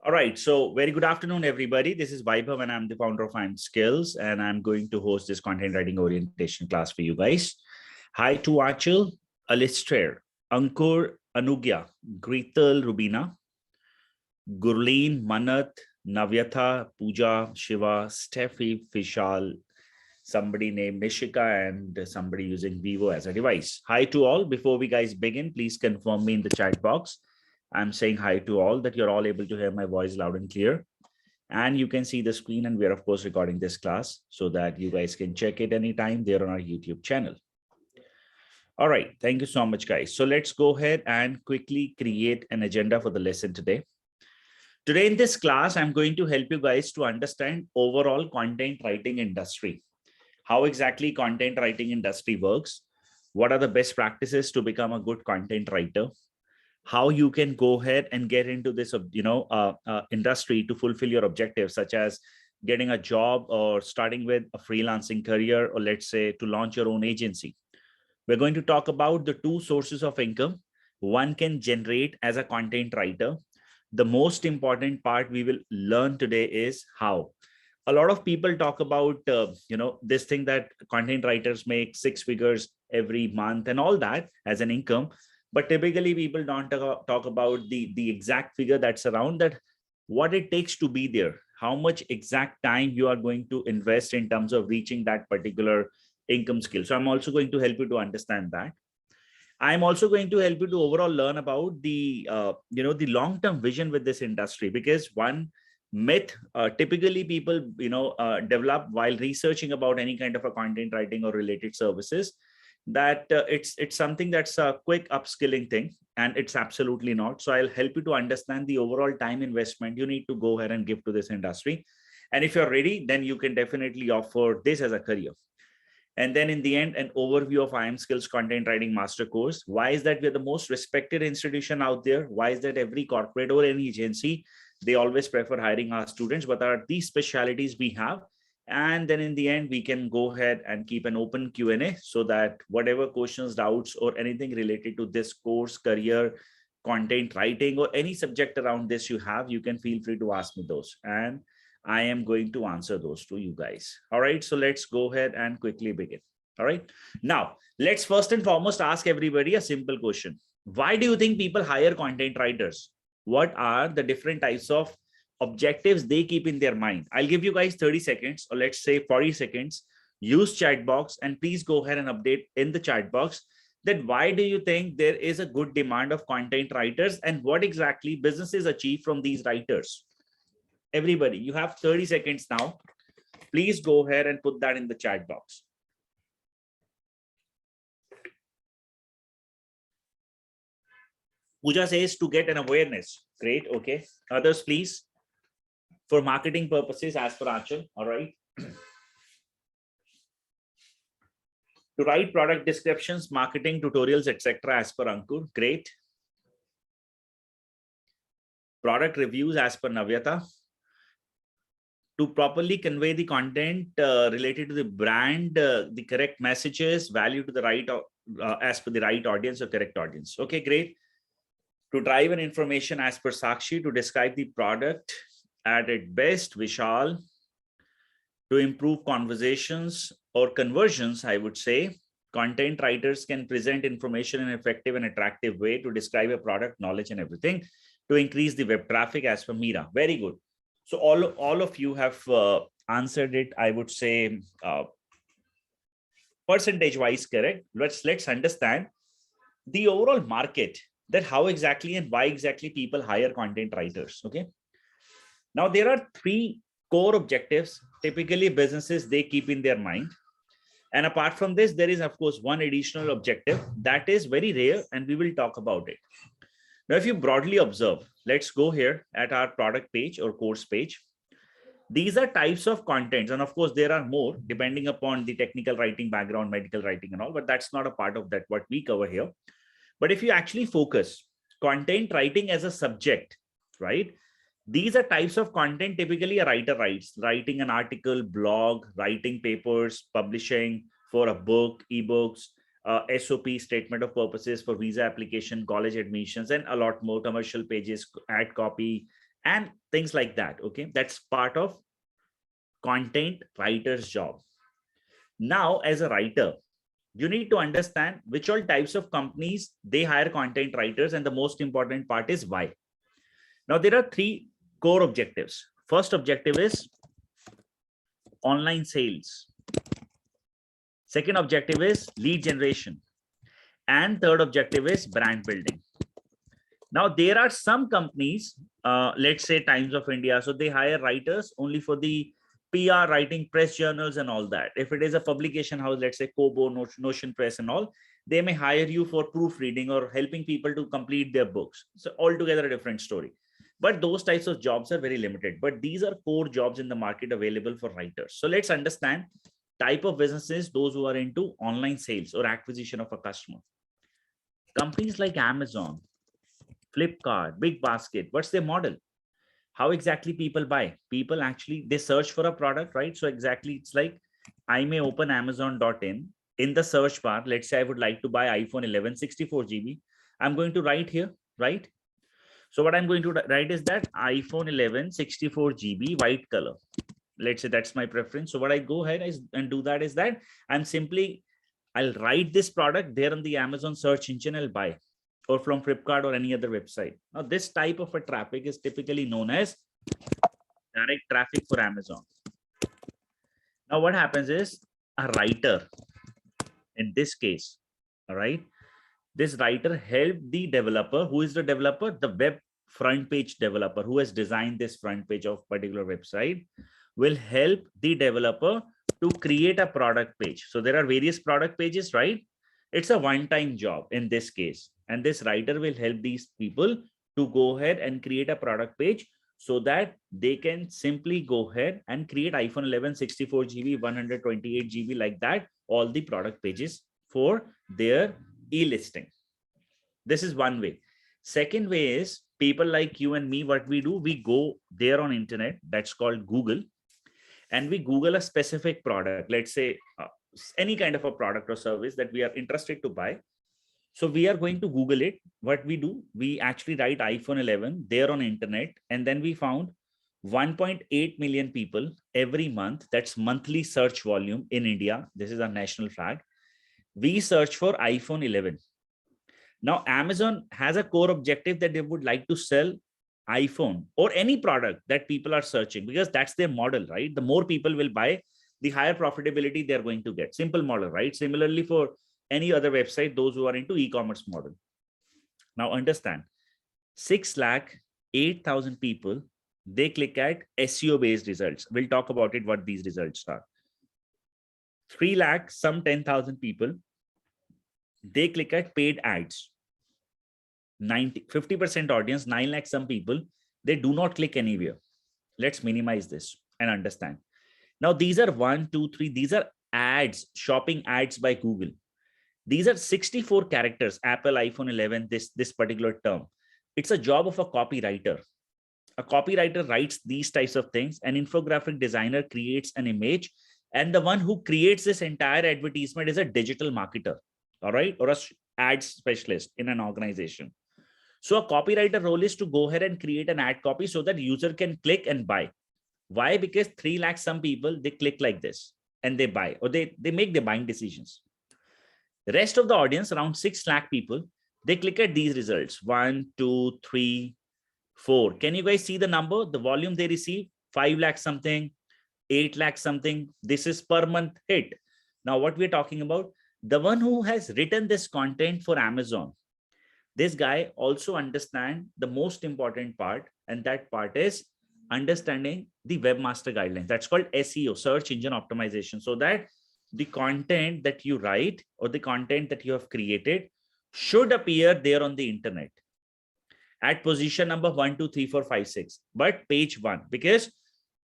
All right. So very good afternoon, everybody. This is Vaibhav and I'm the founder of I'm Skills, and I'm going to host this content writing orientation class for you guys. Hi to Achal, Alistair, Ankur, Anugya, Grital, Rubina, Gurleen, Manat, Navyatha, Pooja, Shiva, Steffi, Vishal, somebody named Nishika, and somebody using Vivo as a device. Hi to all. Before we guys begin, please confirm me in the chat box. I'm saying hi to all, that you're all able to hear my voice loud and clear. And you can see the screen, and we're of course recording this class so that you guys can check it anytime there on our YouTube channel. All right, thank you so much, guys. So let's go ahead and quickly create an agenda for the lesson today. Today in this class, I'm going to help you guys to understand overall content writing industry, how exactly content writing industry works, what are the best practices to become a good content writer, how you can go ahead and get into this industry to fulfill your objectives, such as getting a job or starting with a freelancing career, or let's say to launch your own agency. We're going to talk about the two sources of income one can generate as a content writer. The most important part we will learn today is how. A lot of people talk about this thing that content writers make six figures every month and all that as an income, but typically people don't talk about the exact figure that's around that, what it takes to be there, how much exact time you are going to invest in terms of reaching that particular income skill. So I'm also going to help you to understand that. I'm also going to help you to overall learn about the long-term vision with this industry, because one myth typically people develop while researching about any kind of a content writing or related services, that it's something that's a quick upskilling thing, and it's absolutely not. So I'll help you to understand the overall time investment you need to go ahead and give to this industry, and if you're ready, then you can definitely offer this as a career. And then in the end, an overview of IM Skills Content Writing Master Course. Why is that we're the most respected institution out there? Why is that every corporate or any agency, they always prefer hiring our students? What are these specialities we have? And then in the end, we can go ahead and keep an open Q&A so that whatever questions, doubts, or anything related to this course, career, content writing, or any subject around this you have, you can feel free to ask me those. And I am going to answer those to you guys. All right, so let's go ahead and quickly begin. All right, now let's first and foremost ask everybody a simple question. Why do you think people hire content writers? What are the different types of objectives they keep in their mind? I'll give you guys 30 seconds, or let's say 40 seconds. Use chat box, and please go ahead and update in the chat box that why do you think there is a good demand of content writers, and what exactly businesses achieve from these writers. Everybody, you have 30 seconds now. Please go ahead and put that in the chat box. Pooja says to get an awareness. Great. Okay. Others, please. For marketing purposes, as per Achal. All right. To write product descriptions, marketing tutorials, etc. as per Ankur. Great. Product reviews as per Navyata. To properly convey the content related to the brand, the correct messages, value to the right, as per the right audience or correct audience. Okay, great. To drive an information as per Sakshi, to describe the product at its best, Vishal. To improve conversations or conversions, I would say, content writers can present information in an effective and attractive way to describe a product, knowledge, and everything. To increase the web traffic as per Meera. Very good. So all of you have answered it, I would say, percentage wise correct. Let's understand the overall market, that how exactly and why exactly people hire content writers. Okay. Now there are three core objectives typically businesses they keep in their mind. And apart from this, there is of course one additional objective that is very rare, and we will talk about it. Now, if you broadly observe, let's go here at our product page or course page. These are types of contents. And of course, there are more depending upon the technical writing background, medical writing and all, but that's not a part of that, what we cover here. But if you actually focus content writing as a subject, right? These are types of content typically a writer writes, writing an article, blog, writing papers, publishing for a book, ebooks, SOP, statement of purposes for visa application, college admissions, and a lot more, commercial pages, ad copy, and things like that. Okay, that's part of content writer's job. Now, as a writer, you need to understand which all types of companies they hire content writers, and the most important part is why. Now, there are three core objectives. First objective is online sales. Second objective is lead generation. And third objective is brand building. Now, there are some companies, let's say Times of India, so they hire writers only for the PR writing, press journals and all that. If it is a publication house, let's say Kobo, Notion Press and all, they may hire you for proofreading or helping people to complete their books. So altogether a different story. But those types of jobs are very limited. But these are core jobs in the market available for writers. So let's understand type of businesses, those who are into online sales or acquisition of a customer. Companies like Amazon, Flipkart, Big Basket, what's their model? How exactly people buy? People actually, they search for a product, right? So exactly, it's like I may open Amazon.in. In the search bar, let's say I would like to buy iPhone 11 64 GB. I'm going to write here, right? So what I'm going to write is that iPhone 11 64 GB white color. Let's say that's my preference. So what I go ahead and do that is that I'll write this product there on the Amazon search engine, I'll buy, or from Flipkart or any other website. Now, this type of a traffic is typically known as direct traffic for Amazon. Now, what happens is a writer, in this case, all right, this writer helped the developer. Who is the developer? The web front page developer who has designed this front page of particular website will help the developer to create a product page. So there are various product pages, right? It's a one-time job in this case. And this writer will help these people to go ahead and create a product page so that they can simply go ahead and create iPhone 11 64 GB, 128 GB, like that, all the product pages for their e-listing. This is one way. Second way is people like you and me, what we do, we go there on internet, that's called Google, and we Google a specific product, let's say any kind of a product or service that we are interested to buy. So we are going to Google it. What we do, we actually write iPhone 11 there on internet, and then we found 1.8 million people every month. That's monthly search volume in India. This is our national flag. We search for iPhone 11. Now, Amazon has a core objective that they would like to sell iPhone or any product that people are searching, because that's their model, right? The more people will buy, the higher profitability they're going to get. Simple model, right? Similarly, for any other website, those who are into e-commerce model. Now, understand, 6,08,000 people, they click at SEO-based results. We'll talk about it, what these results are. 3 lakh, some 10,000 people, they click at paid ads. 50% audience, 9 lakh some people, they do not click anywhere. Let's minimize this and understand. Now, these are 1, 2, 3. These are ads, shopping ads by Google. These are 64 characters, Apple, iPhone 11, this particular term. It's a job of a copywriter. A copywriter writes these types of things. An infographic designer creates an image. And the one who creates this entire advertisement is a digital marketer, all right, or a ad specialist in an organization. So a copywriter role is to go ahead and create an ad copy so that user can click and buy. Why? Because 3 lakh some people, they click like this and they buy, or they make their buying decisions. The rest of the audience, around 6 lakh people, they click at these results. 1, 2, 3, 4. Can you guys see the number? The volume they receive, 5 lakh something, 8 lakh something. This is per month hit. Now, what we're talking about, the one who has written this content for Amazon, this guy also understands the most important part, and that part is understanding the webmaster guidelines. That's called SEO, search engine optimization, so that the content that you write or the content that you have created should appear there on the internet at position number 1, 2, 3, 4, 5, 6, but page 1, because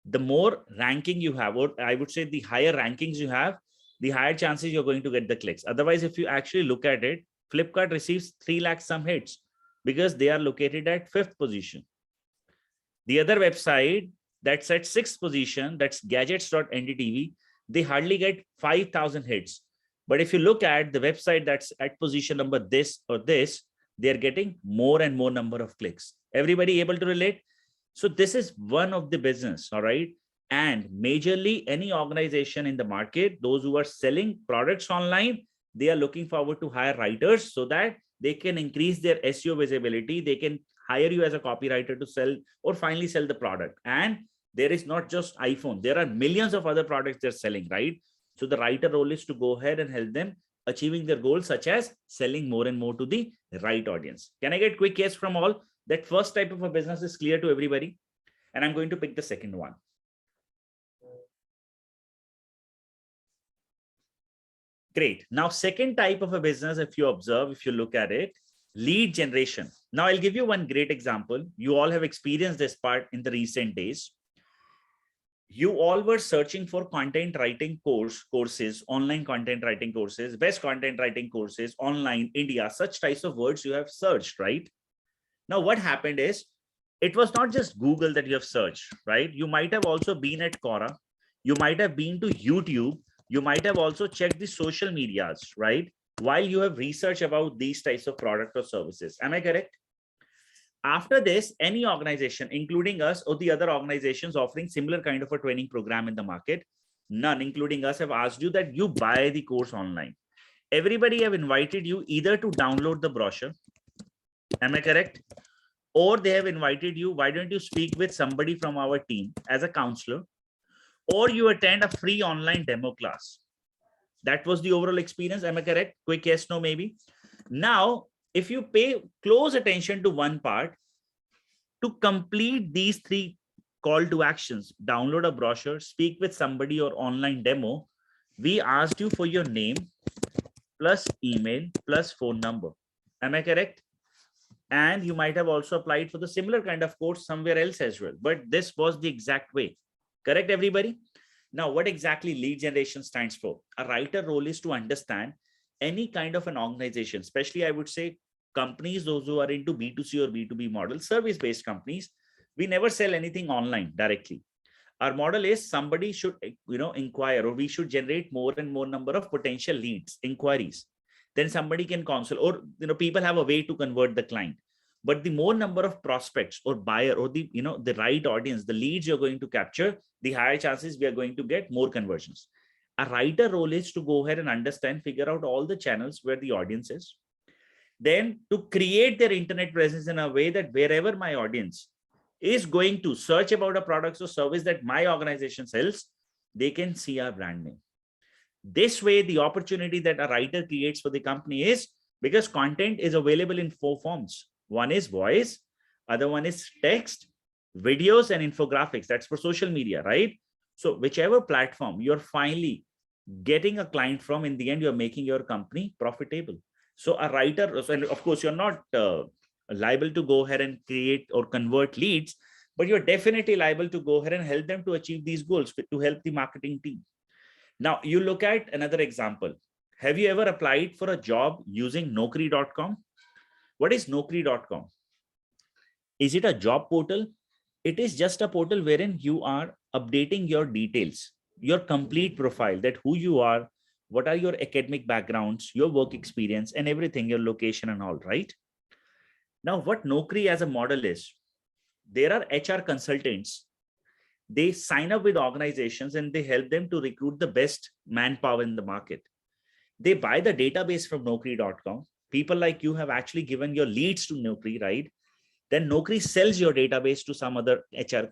the more ranking you have, or I would say the higher rankings you have, the higher chances you're going to get the clicks. Otherwise, if you actually look at it, Flipkart receives 3 lakh some hits because they are located at 5th position. The other website that's at 6th position, that's gadgets.ndtv, they hardly get 5,000 hits. But if you look at the website that's at position number this or this, they're getting more and more number of clicks. Everybody able to relate? So this is one of the business, all right? And majorly any organization in the market, those who are selling products online, they are looking forward to hire writers so that they can increase their SEO visibility. They can hire you as a copywriter to sell or finally sell the product. And there is not just iPhone, there are millions of other products they're selling, right? So the writer role is to go ahead and help them achieving their goals, such as selling more and more to the right audience. Can I get quick yes from all? That first type of a business is clear to everybody. And I'm going to pick the second one. Great. Now, second type of a business, if you observe, if you look at it, lead generation. Now, I'll give you one great example. You all have experienced this part in the recent days. You all were searching for content writing courses, online content writing courses, best content writing courses, online, India, such types of words you have searched, right? Now, what happened is, it was not just Google that you have searched, right? You might have also been at Quora. You might have been to YouTube. You might have also checked the social medias, right? While you have researched about these types of product or services. Am I correct? After this, any organization, including us or the other organizations offering similar kind of a training program in the market, none, including us, have asked you that you buy the course online. Everybody have invited you either to download the brochure. Am I correct? Or they have invited you, why don't you speak with somebody from our team as a counselor, or you attend a free online demo class. That was the overall experience. Am I correct? Quick yes, no, maybe. Now, if you pay close attention to one part, to complete these three call to actions, download a brochure, speak with somebody, or online demo, we asked you for your name plus email plus phone number. Am I correct? And you might have also applied for the similar kind of course somewhere else as well. But this was the exact way. Correct, everybody? Now, what exactly lead generation stands for? A writer role is to understand any kind of an organization, especially I would say companies, those who are into B2C or B2B model, service-based companies. We never sell anything online directly. Our model is somebody should, inquire, or we should generate more and more number of potential leads, inquiries. Then somebody can consult, or people have a way to convert the client. But the more number of prospects or buyer or the the right audience, the leads you're going to capture, the higher chances we are going to get more conversions. A writer role is to go ahead and understand, figure out all the channels where the audience is. Then to create their internet presence in a way that wherever my audience is going to search about a product or service that my organization sells, they can see our brand name. This way, the opportunity that a writer creates for the company is, because content is available in 4 forms. One is voice, other one is text, videos, and infographics. That's for social media, right? So whichever platform you're finally getting a client from, in the end, you're making your company profitable. So a writer, and of course, you're not liable to go ahead and create or convert leads, but you're definitely liable to go ahead and help them to achieve these goals, to help the marketing team. Now, you look at another example. Have you ever applied for a job using Naukri.com? What is Naukri.com? Is it a job portal? It is just a portal wherein you are updating your details, your complete profile, that who you are, what are your academic backgrounds, your work experience, and everything, your location and all, right? Now, what Naukri as a model is, there are HR consultants. They sign up with organizations and they help them to recruit the best manpower in the market. They buy the database from Naukri.com. People like you have actually given your leads to Naukri, right? Then Naukri sells your database to some other HR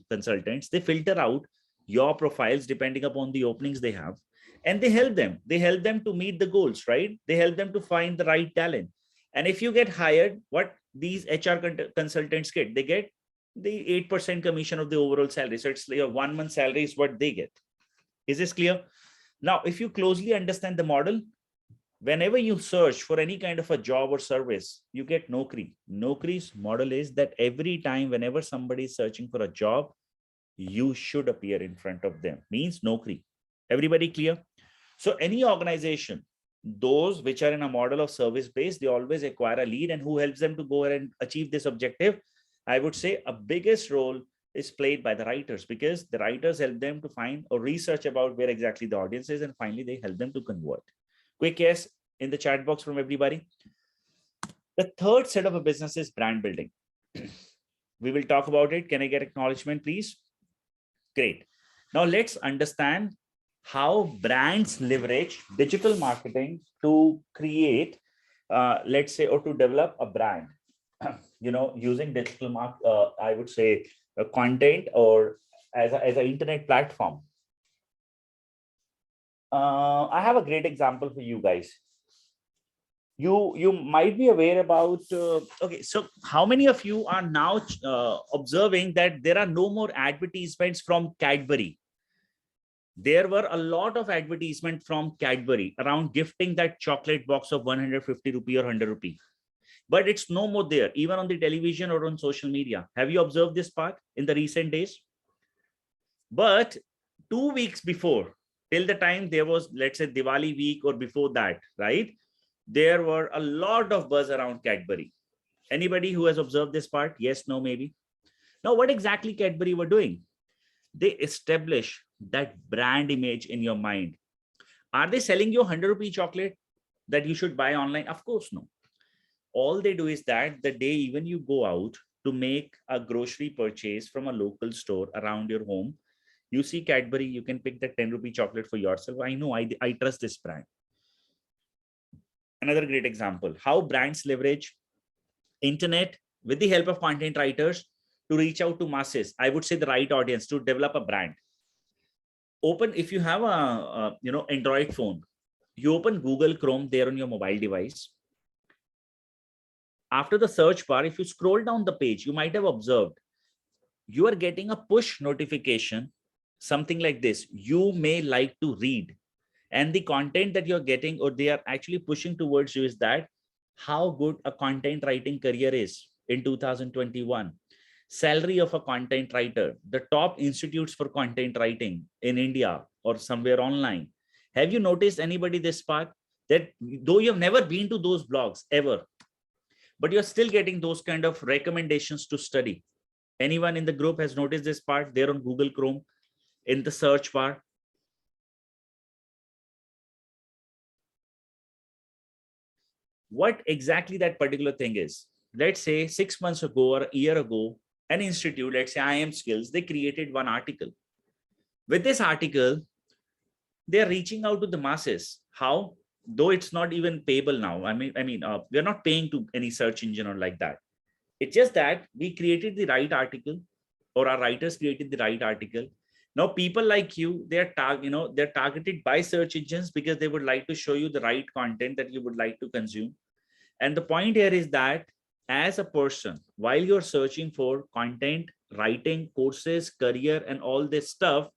consultants. They filter out your profiles depending upon the openings they have, and they help them. They help them to meet the goals, right? They help them to find the right talent. And if you get hired, what these HR consultants get? They get the 8% commission of the overall salary. So it's your 1 month salary is what they get. Is this clear? Now, if you closely understand the model, whenever you search for any kind of a job or service, you get Naukri. Naukri's model is that every time, whenever somebody is searching for a job, you should appear in front of them. Means Naukri. Everybody clear? So any organization, those which are in a model of service based, they always acquire a lead, and who helps them to go ahead and achieve this objective? I would say a biggest role is played by the writers, because the writers help them to find or research about where exactly the audience is, and finally they help them to convert. Quick yes in the chat box from everybody. The third set of a business is brand building. We will talk about it. Can I get acknowledgement, please? Great. Now let's understand how brands leverage digital marketing to create, let's say, or to develop a brand, using digital I would say content or as an internet platform. I have a great example for you guys. You might be aware about, okay, so how many of you are now observing that there are no more advertisements from Cadbury? There were a lot of advertisement from Cadbury around gifting that chocolate box of 150 rupee or 100 rupee. But it's no more there, even on the television or on social media. Have you observed this part in the recent days? But 2 weeks before, till the time there was, let's say, Diwali week or before that, right? There were a lot of buzz around Cadbury. Anybody who has observed this part? Yes, no, maybe. Now, what exactly Cadbury were doing? They establish that brand image in your mind. Are they selling you 100 rupee chocolate that you should buy online? Of course, no. All they do is that the day even you go out to make a grocery purchase from a local store around your home, you see Cadbury, you can pick the 10 rupee chocolate for yourself. I know, I trust this brand. Another great example, how brands leverage internet with the help of content writers to reach out to masses. I would say the right audience to develop a brand. If you have a Android phone, you open Google Chrome there on your mobile device. After the search bar, if you scroll down the page, you might have observed you are getting a push notification, something like this. You may like to read. And the content that you're getting, or they are actually pushing towards you, is that how good a content writing career is in 2021. Salary of a content writer, the top institutes for content writing in India or somewhere online. Have you noticed anybody this part? That though you have never been to those blogs ever, but you're still getting those kind of recommendations to study. Anyone in the group has noticed this part there on Google Chrome in the search bar? What exactly that particular thing is? Let's say 6 months ago or a year ago, an institute, let's say iamSkills, they created one article. With this article, they're reaching out to the masses. How? Though it's not even payable now. We're not paying to any search engine or like that. It's just that we created the right article, or our writers created the right article. Now, people like you, they're targeted by search engines because they would like to show you the right content that you would like to consume. And the point here is that as a person, while you're searching for content, writing, courses, career, and all this stuff,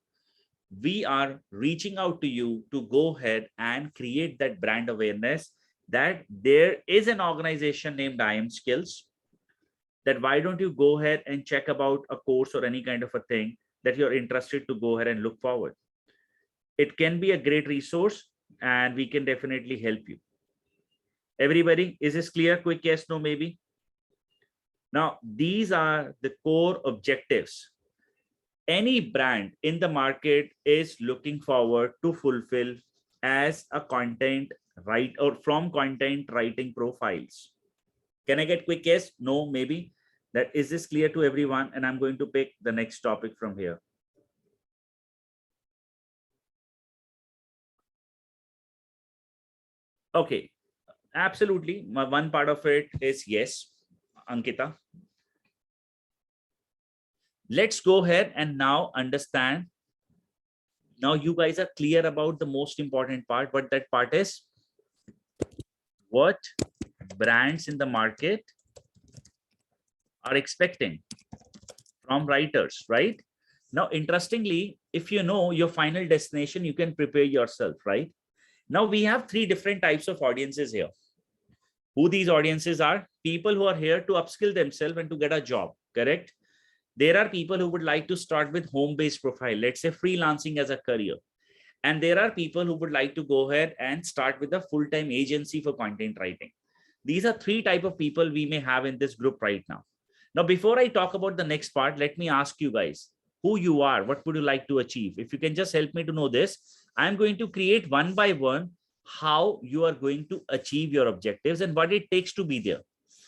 we are reaching out to you to go ahead and create that brand awareness that there is an organization named iamSkills, that why don't you go ahead and check about a course or any kind of a thing that you're interested to go ahead and look forward. It can be a great resource and we can definitely help you. Everybody, is this clear? Quick yes, no, maybe. Now, these are the core objectives any brand in the market is looking forward to fulfill as a content from content writing profiles. Can I get quick yes, no, maybe? That is this clear to everyone? And I'm going to pick the next topic from here. Okay, absolutely. One part of it is yes, Ankita. Let's go ahead and now understand. Now you guys are clear about the most important part, but that part is what brands in the market are expecting from writers, right? Now, interestingly, if you know your final destination, you can prepare yourself, right? Now we have 3 different types of audiences here. Who these audiences are? People who are here to upskill themselves and to get a job, correct? There are people who would like to start with home-based profile, let's say freelancing as a career. And there are people who would like to go ahead and start with a full-time agency for content writing. These are 3 types of people we may have in this group right now. Now, before I talk about the next part, let me ask you guys who you are. What would you like to achieve? If you can just help me to know this, I'm going to create one by one how you are going to achieve your objectives and what it takes to be there.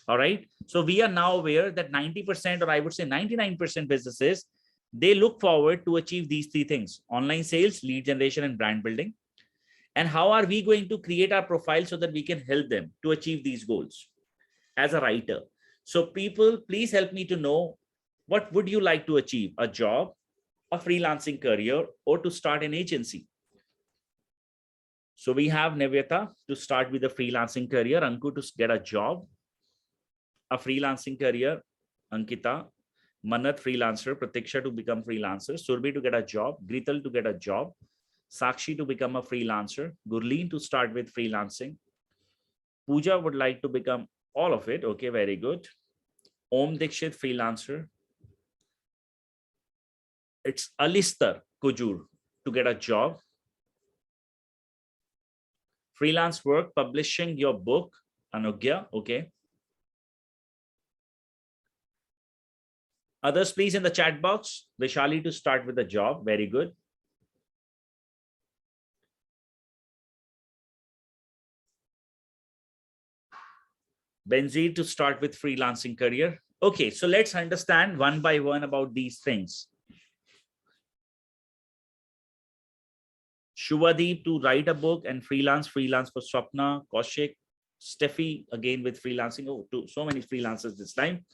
All right. So we are now aware that 90%, or I would say 99% businesses, they look forward to achieve these three things: online sales, lead generation, and brand building. And how are we going to create our profile so that we can help them to achieve these goals as a writer? So people, please help me to know, what would you like to achieve? A job, a freelancing career, or to start an agency? So we have Nivyata to start with a freelancing career, Anku to get a job, a freelancing career, Ankita, Manat freelancer, Pratiksha to become freelancer, Surbi to get a job, Grital to get a job, Sakshi to become a freelancer, Gurleen to start with freelancing, Pooja would like to become all of it. Okay, very good. Om Dikshit freelancer. It's Alistair Kujur to get a job. Freelance work, publishing your book, Anugya. Okay. Others, please, in the chat box. Vishali to start with a job. Very good. Benzeer to start with freelancing career. Okay, so let's understand one by one about these things. Shubhadeep to write a book and freelance for Swapna, Kaushik, Steffi again with freelancing. Oh, so many freelancers this time.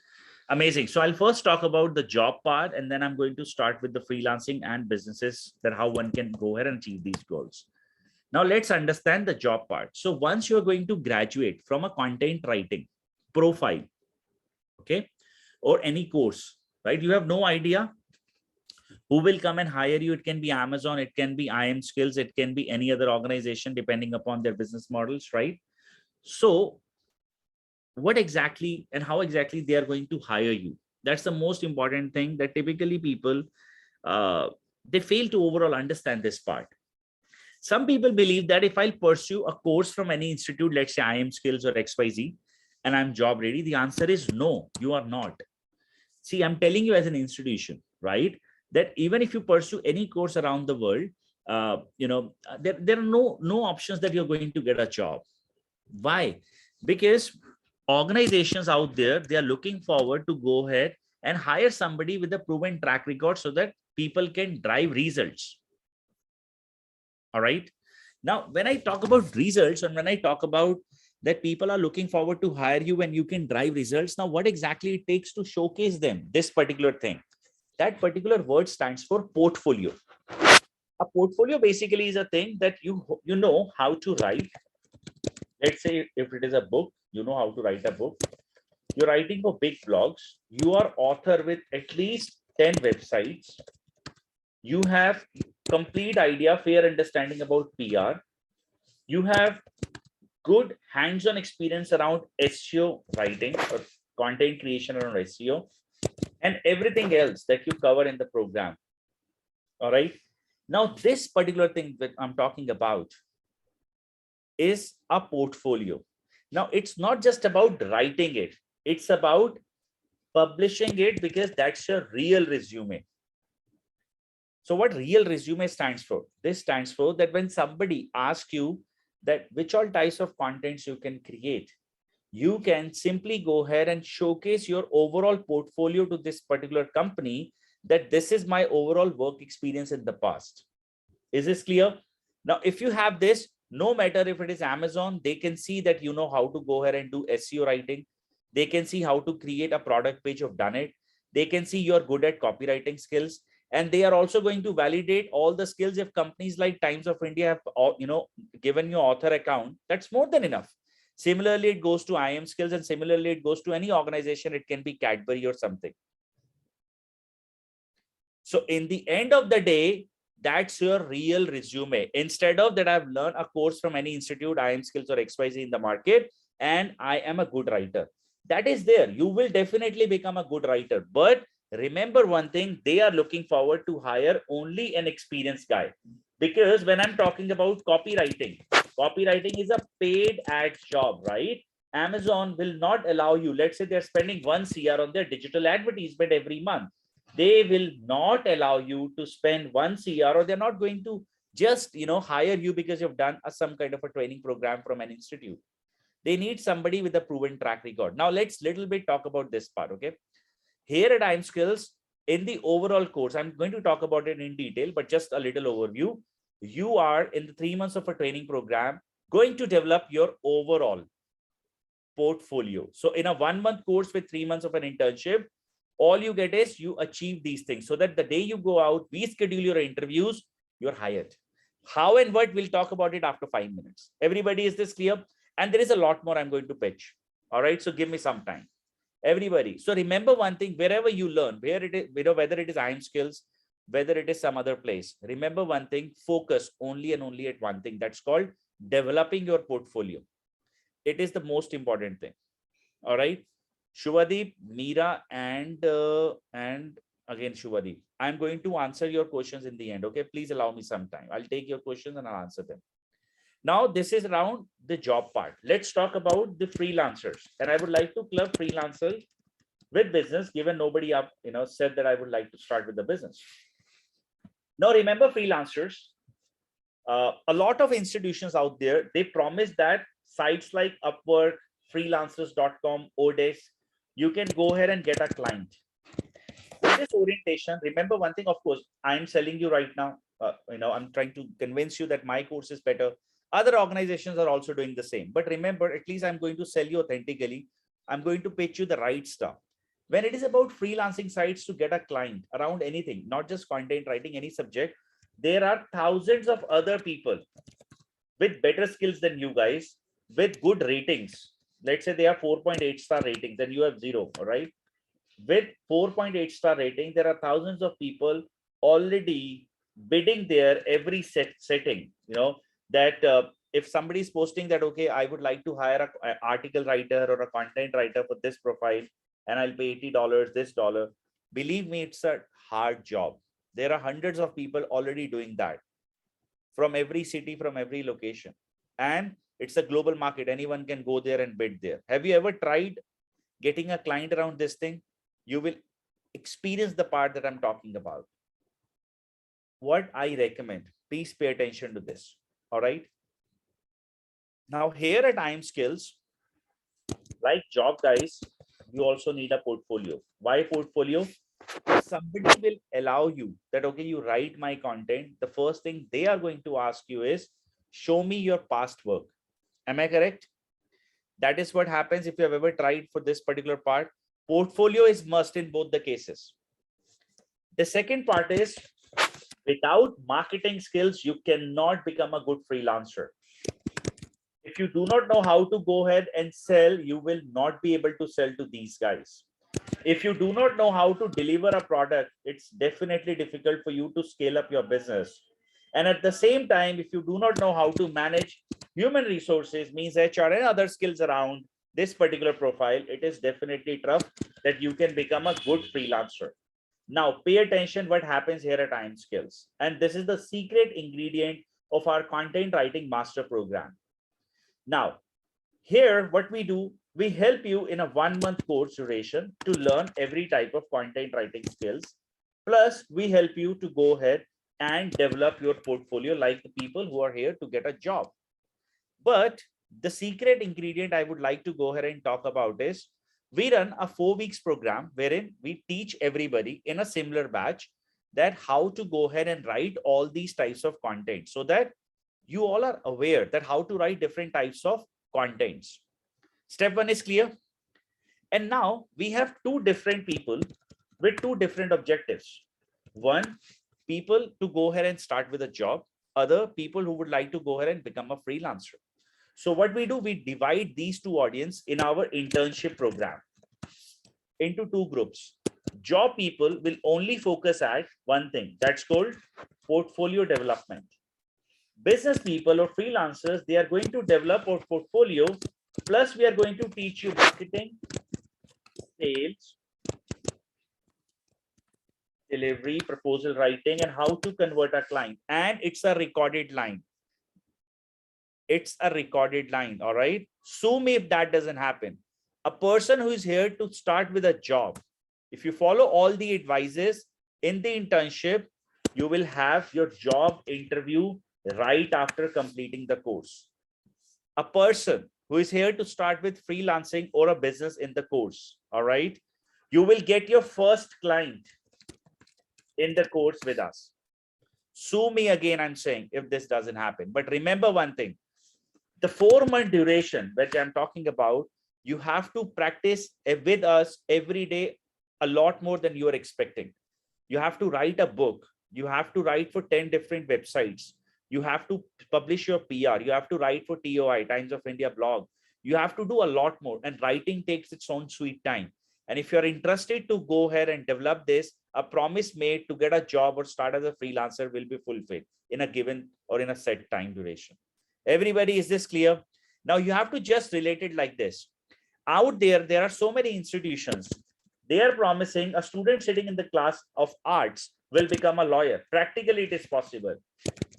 Amazing. So I'll first talk about the job part, and then I'm going to start with the freelancing and businesses, that how one can go ahead and achieve these goals. Now let's understand the job part. So once you're going to graduate from a content writing profile, okay, or any course, right? You have no idea who will come and hire you. It can be Amazon, it can be iamSkills, it can be any other organization depending upon their business models, right? So what exactly and how exactly they are going to hire you? That's the most important thing, that typically people, they fail to overall understand this part. Some people believe that if I'll pursue a course from any institute, let's say iamSkills or XYZ, and I'm job ready, the answer is no, you are not. See, I'm telling you as an institution, right, that even if you pursue any course around the world, there are no options that you're going to get a job. Why? Because organizations out there, they are looking forward to go ahead and hire somebody with a proven track record so that people can drive results. All right. Now, when I talk about results, and when I talk about that people are looking forward to hire you when you can drive results, now what exactly it takes to showcase them this particular thing? That particular word stands for portfolio. A portfolio basically is a thing that you know how to write. Let's say if it is a book, you know how to write a book. You're writing for big blogs. You are author with at least 10 websites. You have complete idea, fair understanding about PR. You have good hands-on experience around SEO writing or content creation around SEO, and everything else that you cover in the program. All right. Now, this particular thing that I'm talking about is a portfolio. Now, it's not just about writing it, it's about publishing it, because that's your real resume. So what real resume stands for? This stands for that when somebody asks you that which all types of contents you can create, you can simply go ahead and showcase your overall portfolio to this particular company, that this is my overall work experience in the past. Is this clear? Now, if you have this, no matter if it is Amazon, they can see that you know how to go ahead and do SEO writing. They can see how to create a product page, you've done it. They can see you're good at copywriting skills. And they are also going to validate all the skills. If companies like Times of India have, given you author account, that's more than enough. Similarly, it goes to iamSkills, and similarly, it goes to any organization. It can be Cadbury or something. So in the end of the day, that's your real resume. Instead of that, I've learned a course from any institute, iamSkills or XYZ in the market, and I am a good writer. That is there. You will definitely become a good writer. But remember one thing, they are looking forward to hire only an experienced guy. Because when I'm talking about copywriting is a paid ad job, right? Amazon will not allow you. Let's say they're spending 1 CR on their digital advertisement every month. They will not allow you to spend 1 CR, or they're not going to just hire you because you've done some kind of a training program from an institute. They need somebody with a proven track record. Now let's little bit talk about this part. Okay. Here at iMskills, in the overall course, I'm going to talk about it in detail, but just a little overview. You are in the 3 months of a training program going to develop your overall portfolio. So in a 1 month course with 3 months of an internship, all you get is you achieve these things so that the day you go out, we schedule your interviews, you're hired. How and what, we'll talk about it after 5 minutes. Everybody, is this clear? And there is a lot more I'm going to pitch. All right, so give me some time. Everybody. So remember one thing, wherever you learn, where it is, whether it is iMskills, whether it is some other place, remember one thing, focus only and only at one thing. That's called developing your portfolio. It is the most important thing. All right. Shubhadeep, Meera, and again Shubhadeep. I'm going to answer your questions in the end. Okay, please allow me some time. I'll take your questions and I'll answer them. Now, this is around the job part. Let's talk about the freelancers. And I would like to club freelancers with business, given nobody up, said that I would like to start with the business. Now, remember freelancers, a lot of institutions out there, they promise that sites like Upwork, freelancers.com, Odesk, you can go ahead and get a client. With this orientation, remember one thing, of course, I'm selling you right now. I'm trying to convince you that my course is better. Other organizations are also doing the same. But remember, at least I'm going to sell you authentically. I'm going to pitch you the right stuff. When it is about freelancing sites to get a client around anything, not just content writing, any subject, there are thousands of other people with better skills than you guys, with good ratings. Let's say they have 4.8 star ratings and you have 0, all right? With 4.8 star rating, there are thousands of people already bidding there every setting, that if somebody is posting that, okay, I would like to hire an article writer or a content writer for this profile, and I'll pay $80, this dollar. Believe me, it's a hard job. There are hundreds of people already doing that from every city, from every location. And it's a global market. Anyone can go there and bid there. Have you ever tried getting a client around this thing? You will experience the part that I'm talking about. What I recommend, please pay attention to this. All right. Now here at iMskills, like job guys, you also need a portfolio. Why portfolio? Somebody will allow you that, okay, you write my content. The first thing they are going to ask you is, show me your past work. Am I correct? That is what happens if you have ever tried for this particular part. Portfolio is must in both the cases. The second part is, without marketing skills, you cannot become a good freelancer. If you do not know how to go ahead and sell, you will not be able to sell to these guys. If you do not know how to deliver a product, it's definitely difficult for you to scale up your business. And at the same time, if you do not know how to manage human resources, means HR and other skills around this particular profile, it is definitely tough that you can become a good freelancer. Now, pay attention what happens here at iMskills. And this is the secret ingredient of our content writing master program. Now, here, what we do, we help you in a 1 month course duration to learn every type of content writing skills. Plus, we help you to go ahead and develop your portfolio like the people who are here to get a job. But the secret ingredient I would like to go ahead and talk about is, we run a 4 weeks program wherein we teach everybody in a similar batch that how to go ahead and write all these types of content, so that you all are aware that how to write different types of contents. Step 1 is clear. And now we have 2 different people with 2 different objectives. One, people to go ahead and start with a job. Other, people who would like to go ahead and become a freelancer. So what we do, we divide these 2 audience in our internship program into 2 groups. Job people will only focus at one thing, that's called portfolio development. Business people or freelancers, they are going to develop our portfolio, plus we are going to teach you marketing, sales, delivery, proposal writing, and how to convert a client. And it's a recorded line. It's a recorded line. All right. Sue me if that doesn't happen. A person who is here to start with a job, if you follow all the advices in the internship, you will have your job interview right after completing the course. A person who is here to start with freelancing or a business in the course. All right. You will get your first client in the course with us. Sue me again, I'm saying, if this doesn't happen. But remember one thing, the 4-month duration, which I'm talking about, you have to practice with us every day a lot more than you are expecting. You have to write a book. You have to write for 10 different websites. You have to publish your PR. You have to write for TOI, Times of India blog. You have to do a lot more, and writing takes its own sweet time. And if you're interested to go ahead and develop this, a promise made to get a job or start as a freelancer will be fulfilled in a given or in a set time duration. Everybody, is this clear? Now you have to just relate it like this. Out there are so many institutions. They are promising a student sitting in the class of arts will become a lawyer. Practically, it is possible.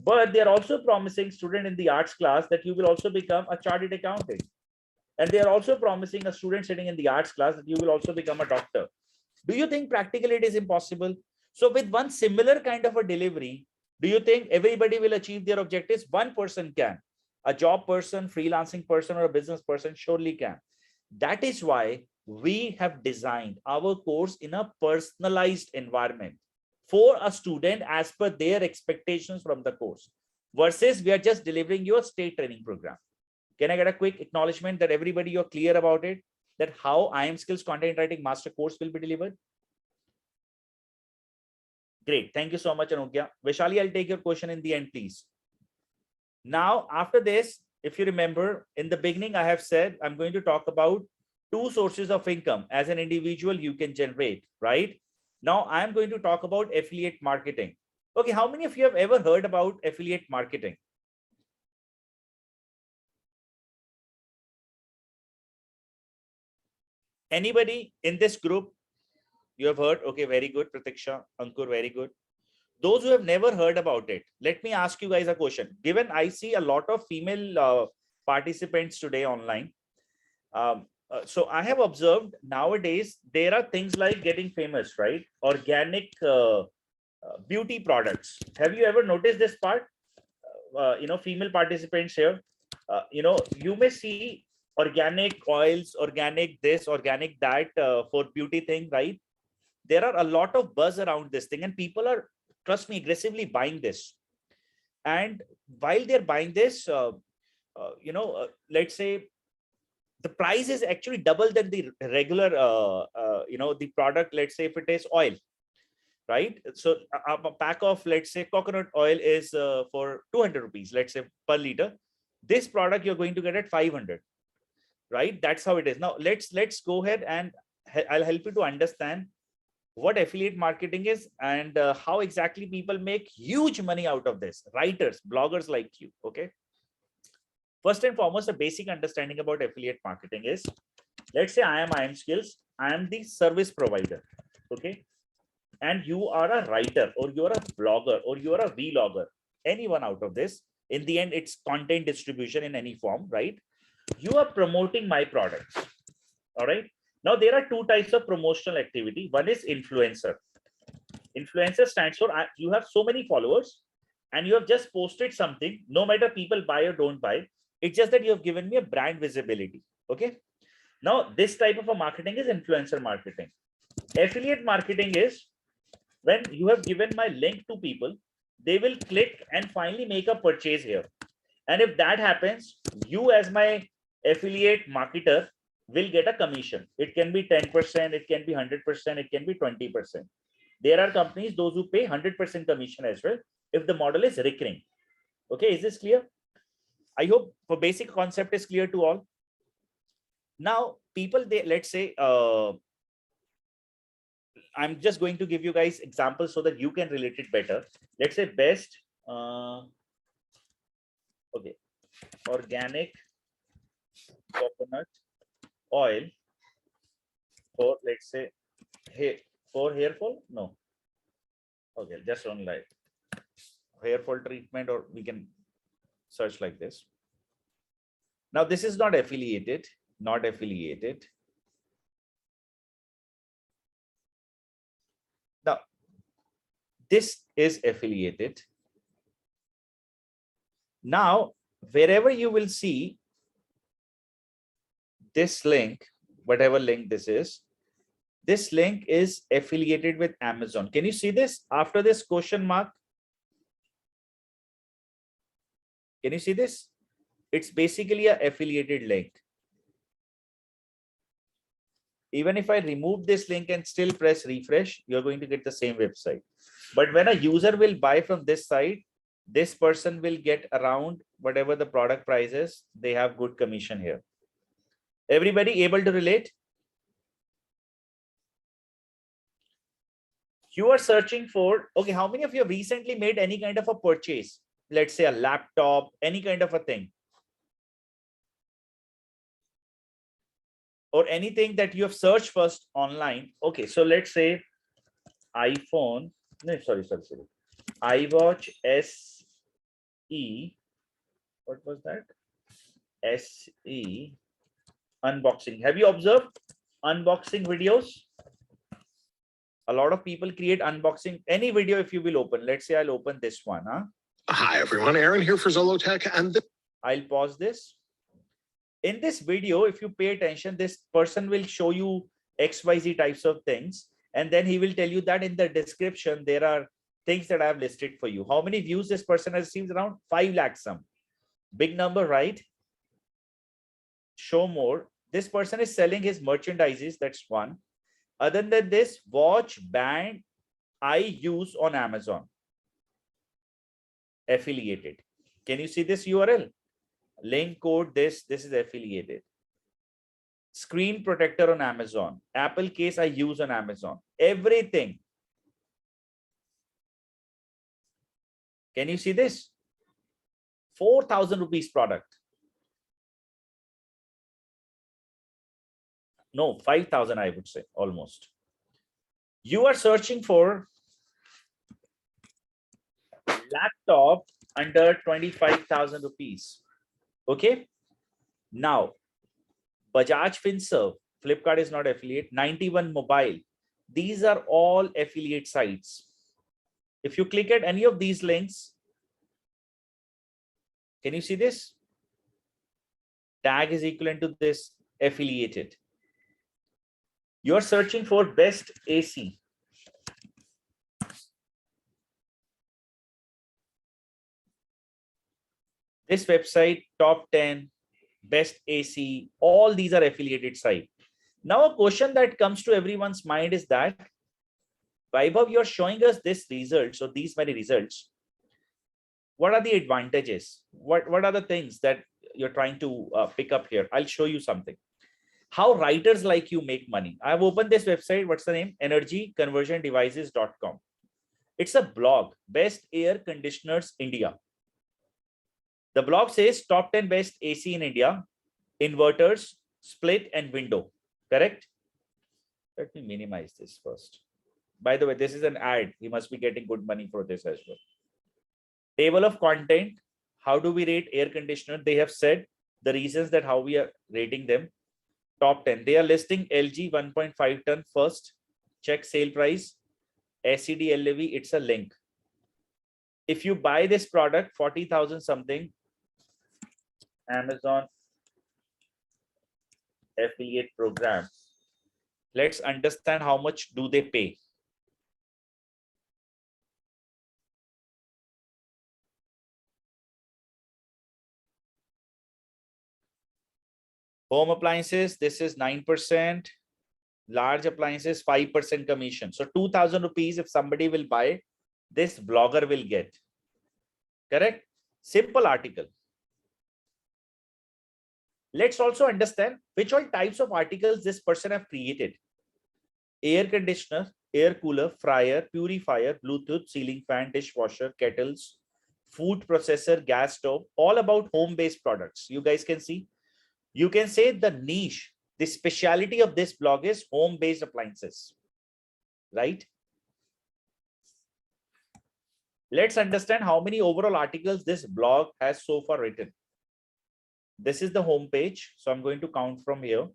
But they are also promising student in the arts class that you will also become a chartered accountant. And they are also promising a student sitting in the arts class that you will also become a doctor. Do you think practically it is impossible? So with one similar kind of a delivery, do you think everybody will achieve their objectives? One person can. A job person, freelancing person, or a business person surely can. That is why we have designed our course in a personalized environment for a student as per their expectations from the course, versus we are just delivering you a state training program. Can I get a quick acknowledgement that everybody, you're clear about it, that how IM Skills Content Writing Master Course will be delivered? Great. Thank you so much, Anugya. Vaishali, I'll take your question in the end, please. Now, after this, if you remember, in the beginning, I have said I'm going to talk about 2 sources of income as an individual you can generate, right? Now, I'm going to talk about affiliate marketing. Okay, how many of you have ever heard about affiliate marketing? Anybody in this group? You have heard? Okay, very good. Pratiksha, Ankur, very good. Those who have never heard about it, let me ask you guys a question. Given I see a lot of female participants today online, so I have observed nowadays there are things like getting famous, right? Organic beauty products. Have you ever noticed this part? Female participants here, you may see organic oils, organic this, organic that, for beauty thing, right? There are a lot of buzz around this thing, and people are, trust me, aggressively buying this. And while they're buying this, let's say the price is actually double than the regular, the product. Let's say if it is oil, right? So a pack of, let's say, coconut oil is for 200 rupees, let's say, per liter. This product you're going to get at 500, right? That's how it is. Now let's go ahead and I'll help you to understand what affiliate marketing is and how exactly people make huge money out of this. Writers, bloggers like you. Okay. First and foremost, a basic understanding about affiliate marketing is, let's say I am IM Skills. I am the service provider. Okay. And you are a writer, or you're a blogger, or you're a vlogger, anyone out of this. In the end, it's content distribution in any form, right? You are promoting my products. All right. Now, there are 2 types of promotional activity. One is influencer. Influencer stands for you have so many followers and you have just posted something, no matter people buy or don't buy. It's just that you have given me a brand visibility. Okay. Now, this type of a marketing is influencer marketing. Affiliate marketing is when you have given my link to people, they will click and finally make a purchase here. And if that happens, you as my affiliate marketer will get a commission. It can be 10%, it can be 100%, it can be 20%. There are companies, those who pay 100% commission as well, if the model is recurring. Okay, is this clear? I hope the basic concept is clear to all. Now, people, let's say, I'm just going to give you guys examples so that you can relate it better. Let's say best, okay, organic coconut oil for, let's say, for hair fall. No. Okay, just on like hair fall treatment, or we can search like this. Now, this is not affiliated, not affiliated. Now, this is affiliated. Now, wherever you will see this link, whatever link this link is affiliated with Amazon. Can you see this after this question mark? Can you see this? It's basically an affiliated link. Even if I remove this link and still press refresh, you're going to get the same website. But when a user will buy from this site, this person will get around whatever the product price is. They have good commission here. Everybody able to relate? You are searching for, okay, how many of you have recently made any kind of a purchase? Let's say a laptop, any kind of a thing. Or anything that you have searched first online. Okay, so let's say iPhone, no, sorry. iWatch SE, what was that? SE unboxing. Have you observed unboxing videos? A lot of people create unboxing. Any video if you will open. Let's say I'll open this one. Hi everyone, Aaron here for Zollotech, and I'll pause this. In this video, if you pay attention, this person will show you XYZ types of things, and then he will tell you that in the description there are things that I have listed for you. How many views this person has received? Around 5 lakh some. Big number, right? Show more. This person is selling his merchandises. That's one. Other than this, watch band I use on Amazon. Affiliated. Can you see this URL? Link code this is affiliated. Screen protector on Amazon. Apple case I use on Amazon. Everything. Can you see this? 4,000 rupees product. No, 5,000 I would say, almost. You are searching for laptop under 25,000 rupees. Okay. Now, Bajaj Finserv, Flipkart is not affiliate, 91 Mobile. These are all affiliate sites. If you click at any of these links, can you see this? Tag is equivalent to this, affiliated. You're searching for best AC. This website, top 10, best AC, all these are affiliated sites. Now, a question that comes to everyone's mind is that, Vaibhav, you're showing us this result, so these many results. What are the advantages? What are the things that you're trying to pick up here? I'll show you something. How writers like you make money. I've opened this website. What's the name? energyconversiondevices.com. It's a blog, Best Air Conditioners India. The blog says top 10 best AC in India, inverters, split and window, correct? Let me minimize this first. By the way, this is an ad. He must be getting good money for this as well. Table of content. How do we rate air conditioner? They have said the reasons that how we are rating them. Top 10. They are listing LG 1.5 ton first. Check sale price. SED LAV, it's a link. If you buy this product, 40,000 something, Amazon affiliate program. Let's understand how much do they pay. Home appliances, this is 9%. Large appliances, 5% commission. So 2,000 rupees if somebody will buy, this blogger will get. Correct? Simple article. Let's also understand which all types of articles this person have created. Air conditioner, air cooler, fryer, purifier, Bluetooth, ceiling fan, dishwasher, kettles, food processor, gas stove, all about home-based products. You guys can see. You can say the niche, the speciality of this blog is home-based appliances, right? Let's understand how many overall articles this blog has so far written. This is the home page. So I'm going to count from here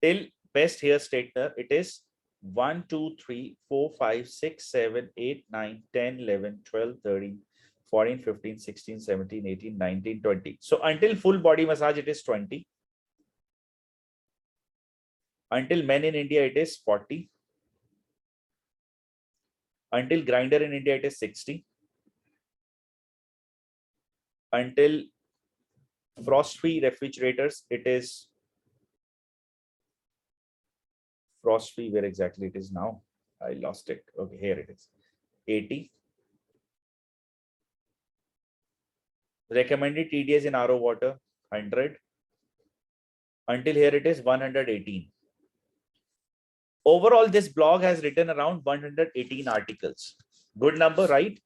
till best hair straightener. It is 1, 2, 3, 4, 5, 6, 7, 8, 9, 10, 11, 12, 13, 14, 15, 16, 17, 18, 19, 20. So until full body massage, it is 20. Until men in India, it is 40. Until grinder in India, it is 60. Until frost-free refrigerators, it is frost-free. Where exactly it is now? I lost it. Okay, here it is. 80. Recommended TDS in RO water, 100. Until here it is 118. Overall, this blog has written around 118 articles. Good number, right?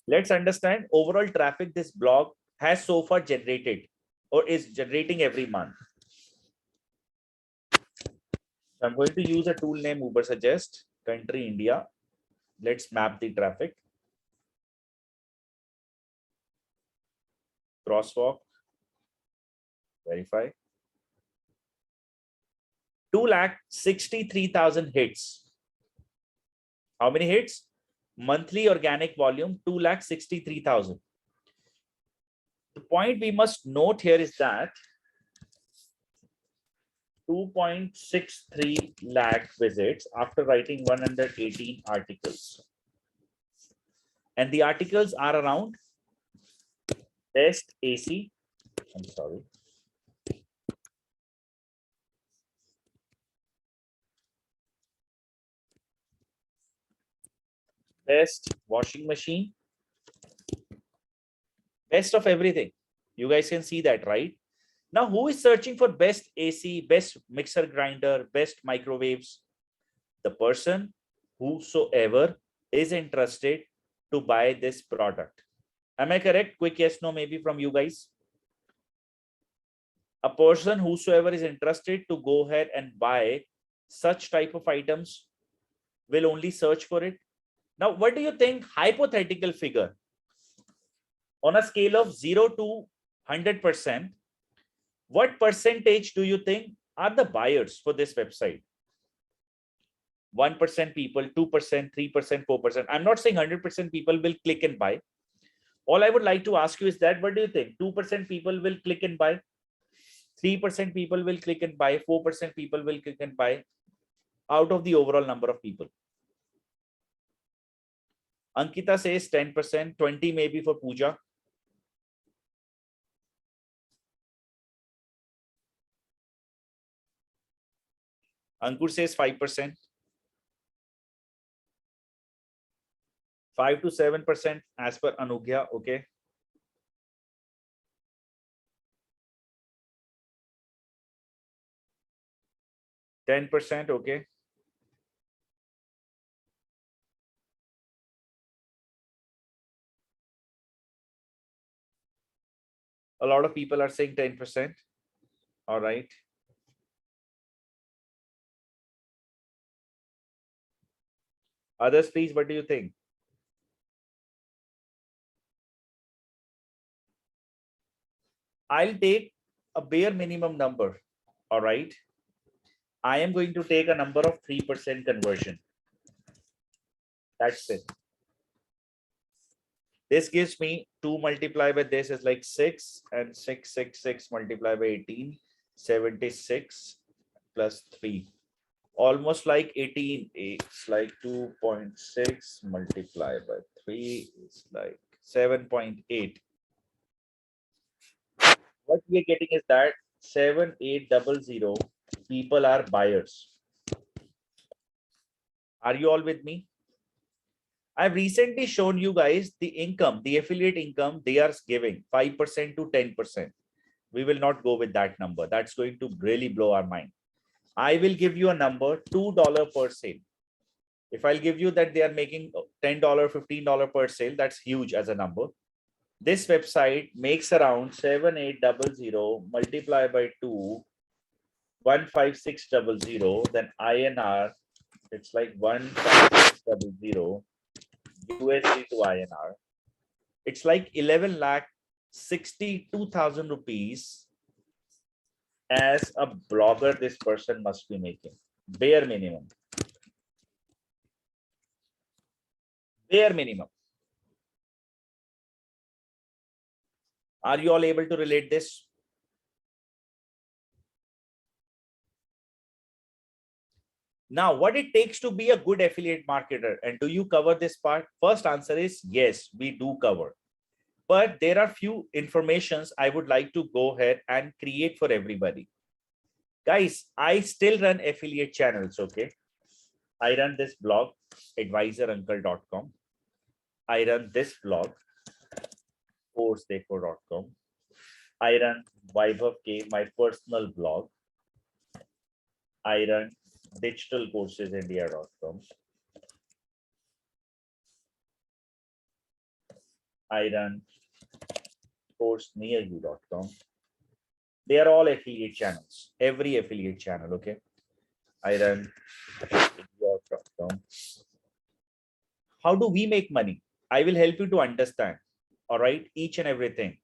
Let's understand overall traffic this blog has so far generated or is generating every month. So I'm going to use a tool named Ubersuggest, country India. Let's map the traffic. Crosswalk, verify. 2,63,000 hits. How many hits? Monthly organic volume 2,63,000. The point we must note here is that 2.63 lakh visits after writing 118 articles. And the articles are around best AC. I'm sorry. Best washing machine. Best of everything. You guys can see that, right? Now, who is searching for best AC, best mixer grinder, best microwaves? The person whosoever is interested to buy this product. Am I correct? Quick yes, no, maybe from you guys. A person whosoever is interested to go ahead and buy such type of items will only search for it. Now, what do you think? Hypothetical figure. On a scale of 0 to 100%, what percentage do you think are the buyers for this website? 1% people, 2%, 3%, 4%. I'm not saying 100% people will click and buy. All I would like to ask you is that, what do you think? 2% people will click and buy? 3% people will click and buy? 4% people will click and buy out of the overall number of people? Ankita says 10%, 20 maybe for Pooja. Ankur says 5%. 5 to 7% as per Anugya. Okay. %, okay. A lot of people are saying 10%. All right. Others, please, what do you think? I'll take a bare minimum number. All right. I am going to take a number of 3% conversion. That's it. This gives me 2 multiplied by this is like 6, and 666 multiplied by 18, 76 plus 3. Almost like 18. It's like 2.6 multiplied by 3 is like 7.8. What we are getting is that 7800 people are buyers. Are you all with me? I've recently shown you guys the income, the affiliate income they are giving 5% to 10%. We will not go with that number. That's going to really blow our mind. I will give you a number, $2 per sale. If I'll give you that they are making $10, $15 per sale, that's huge as a number. This website makes around 7800 multiplied by 2, 15600, then INR, it's like 15600 USD to INR. It's like 11,62,000 rupees as a blogger this person must be making. Bare minimum. Bare minimum. Are you all able to relate this? Now, what it takes to be a good affiliate marketer, and do you cover this part? First answer is yes, we do cover. But there are few informations I would like to go ahead and create for everybody. Guys, I still run affiliate channels, okay? I run this blog, advisoruncle.com. I run this blog, coursedeko.com. I run Vaibhav K, my personal blog. I run digitalcoursesindia.com. I run coursenearyou.com. They are all affiliate channels, every affiliate channel, okay? I run India.com. How do we make money? I will help you to understand, all right, each and everything.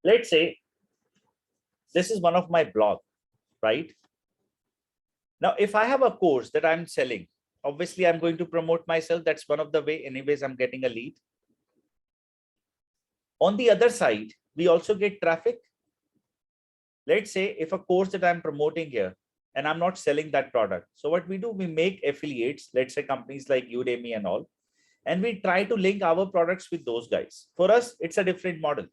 Let's say this is one of my blog, right? Now, if I have a course that I'm selling, obviously I'm going to promote myself. That's one of the way. Anyways, I'm getting a lead. On the other side, we also get traffic. Let's say if a course that I'm promoting here and I'm not selling that product. So what we do, we make affiliates, let's say companies like Udemy and all, and we try to link our products with those guys. For us, it's a different model.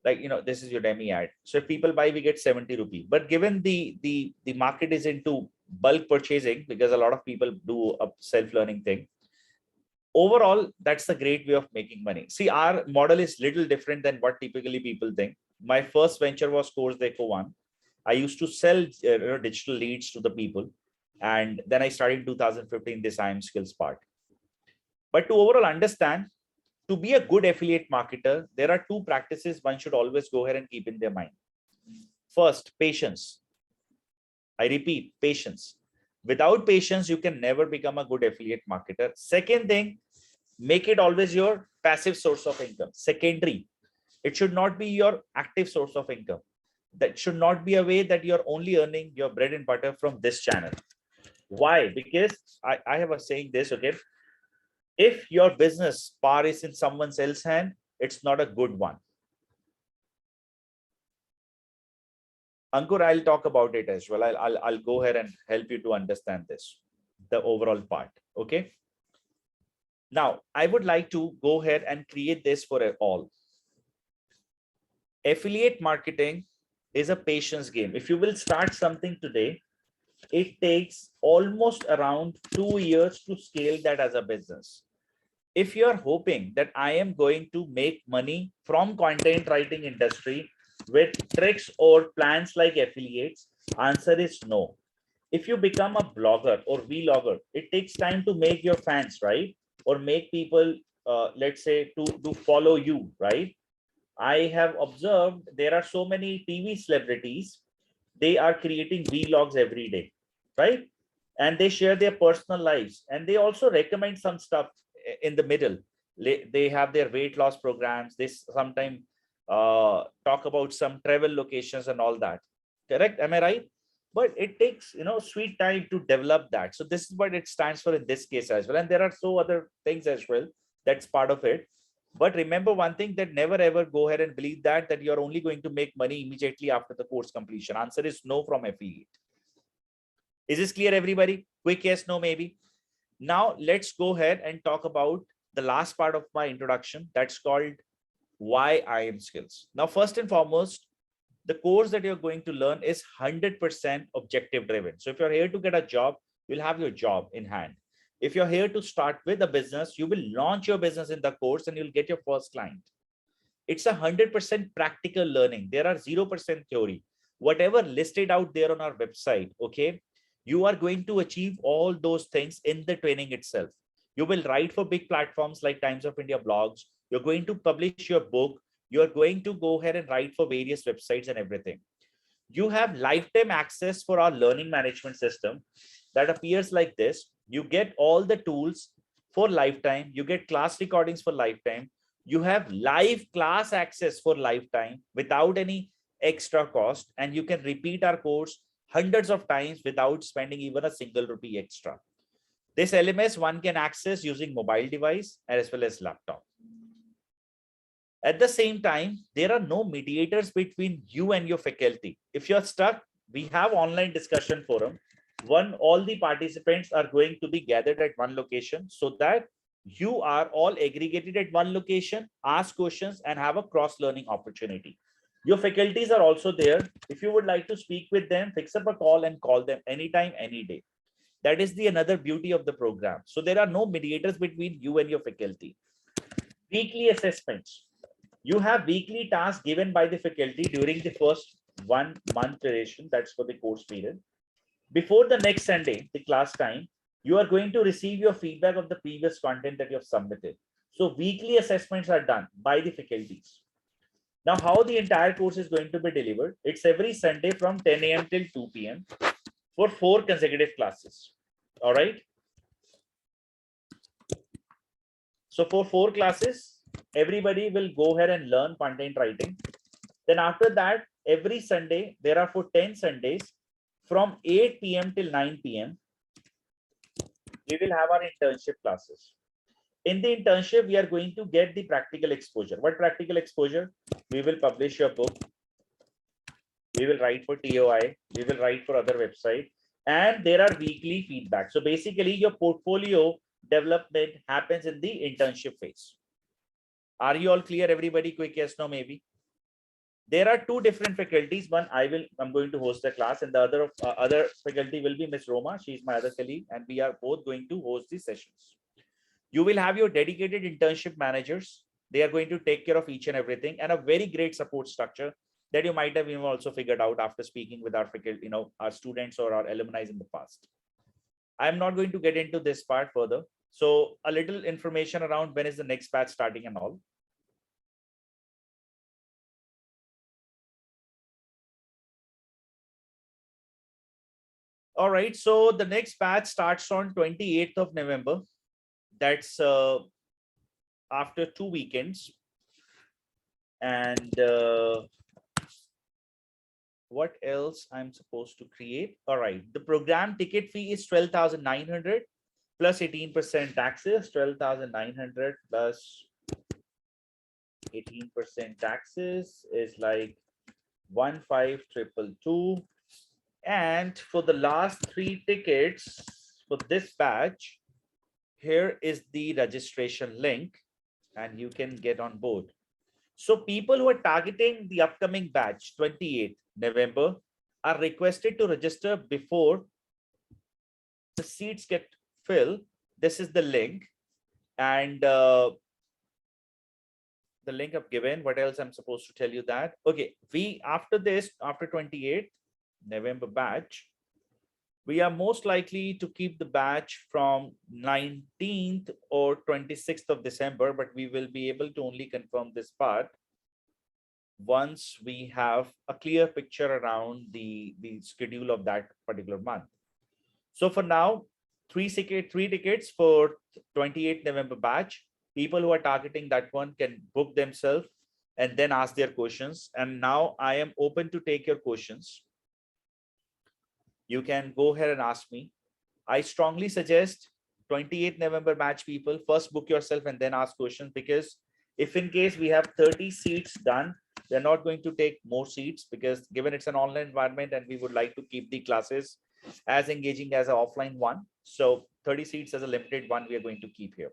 Like, you know, this is Udemy ad. So if people buy, we get 70 rupees. But given the market is into bulk purchasing, because a lot of people do a self-learning thing, overall, that's a great way of making money. See, our model is little different than what typically people think. My first venture was CourseDeko One. I used to sell digital leads to the people. And then I started in 2015 this IM Skills part. But to overall understand, to be a good affiliate marketer, there are two practices one should always go ahead and keep in their mind. First, patience. I repeat, patience. Without patience, you can never become a good affiliate marketer. Second thing, make it always your passive source of income. Secondary. It should not be your active source of income. That should not be a way that you're only earning your bread and butter from this channel. Why? Because I have a saying this, okay? If your business power is in someone else's hand, it's not a good one. Ankur, I'll talk about it as well. I'll go ahead and help you to understand this, the overall part. Okay. Now, I would like to go ahead and create this for all. Affiliate marketing is a patience game. If you will start something today, it takes almost around 2 years to scale that as a business. If you are hoping that I am going to make money from content writing industry with tricks or plans like affiliates, answer is no. If you become a blogger or vlogger, it takes time to make your fans, right? Or make people, let's say, to follow you, right? I have observed there are so many TV celebrities, they are creating vlogs every day, right? And they share their personal lives, and they also recommend some stuff in the middle. They have their weight loss programs. They sometimes talk about some travel locations and all that. Correct? Am I right? But it takes, you know, sweet time to develop that. So this is what it stands for in this case as well. And there are so other things as well. That's part of it. But remember one thing, that never ever go ahead and believe that you're only going to make money immediately after the course completion. Answer is no from affiliate. Is this clear, everybody? Quick yes, no, maybe. Now let's go ahead and talk about the last part of my introduction. That's called why IM Skills. Now, first and foremost, the course that you're going to learn is 100% objective driven. So if you're here to get a job, you'll have your job in hand. If you're here to start with a business, you will launch your business in the course and you'll get your first client. It's 100% practical learning. There are 0% theory. Whatever listed out there on our website, okay, you are going to achieve all those things in the training itself. You will write for big platforms like Times of India blogs. You're going to publish your book. You're going to go ahead and write for various websites and everything. You have lifetime access for our learning management system that appears like this. You get all the tools for lifetime. You get class recordings for lifetime. You have live class access for lifetime without any extra cost. And you can repeat our course hundreds of times without spending even a single rupee extra. This LMS one can access using mobile device as well as laptop. At the same time, there are no mediators between you and your faculty. If you're stuck, we have online discussion forum. All the participants are going to be gathered at one location so that you are all aggregated at one location, ask questions and have a cross-learning opportunity. Your faculties are also there. If you would like to speak with them, fix up a call and call them anytime, any day. That is the another beauty of the program. So there are no mediators between you and your faculty. Weekly assessments. You have weekly tasks given by the faculty during the first 1 month duration. That's for the course period. Before the next Sunday, the class time, you are going to receive your feedback of the previous content that you have submitted. So weekly assessments are done by the faculties. Now, how the entire course is going to be delivered? It's every Sunday from 10 a.m. till 2 p.m. for 4 consecutive classes. All right. So for 4 classes, everybody will go ahead and learn content writing. Then after that, every Sunday, there are for 10 Sundays from 8 p.m. till 9 p.m. we will have our internship classes. In the internship, we are going to get the practical exposure. What practical exposure? We will publish your book. We will write for TOI. We will write for other websites. And there are weekly feedback. So basically, your portfolio development happens in the internship phase. Are you all clear, everybody? Quick yes, no, maybe. There are 2 different faculties. One, I'm going to host the class, and the other faculty will be Miss Roma. She is my other colleague, and we are both going to host the sessions. You will have your dedicated internship managers. They are going to take care of each and everything, and a very great support structure that you might have even also figured out after speaking with our faculty, our students or our alumni in the past. I'm not going to get into this part further. So a little information around when is the next batch starting and all. All right, so the next batch starts on 28th of November. That's after 2 weekends. And what else I'm supposed to create? All right, the program ticket fee is 12,900 plus 18% taxes. 12,900 plus 18% taxes is like 15,222. And for the last 3 tickets for this batch, here is the registration link and you can get on board. So people who are targeting the upcoming batch, 28th November, are requested to register before the seats get filled. This is the link, and the link I've given. What else I'm supposed to tell you that? Okay, after 28th November batch, we are most likely to keep the batch from 19th or 26th of December, but we will be able to only confirm this part once we have a clear picture around the schedule of that particular month. So for now, 3 tickets for 28th November batch. People who are targeting that one can book themselves and then ask their questions. And now I am open to take your questions. You can go ahead and ask me. I strongly suggest 28th November batch people first book yourself and then ask questions, because if in case we have 30 seats done, they're not going to take more seats, because given it's an online environment and we would like to keep the classes as engaging as an offline one. So 30 seats as a limited one we are going to keep here.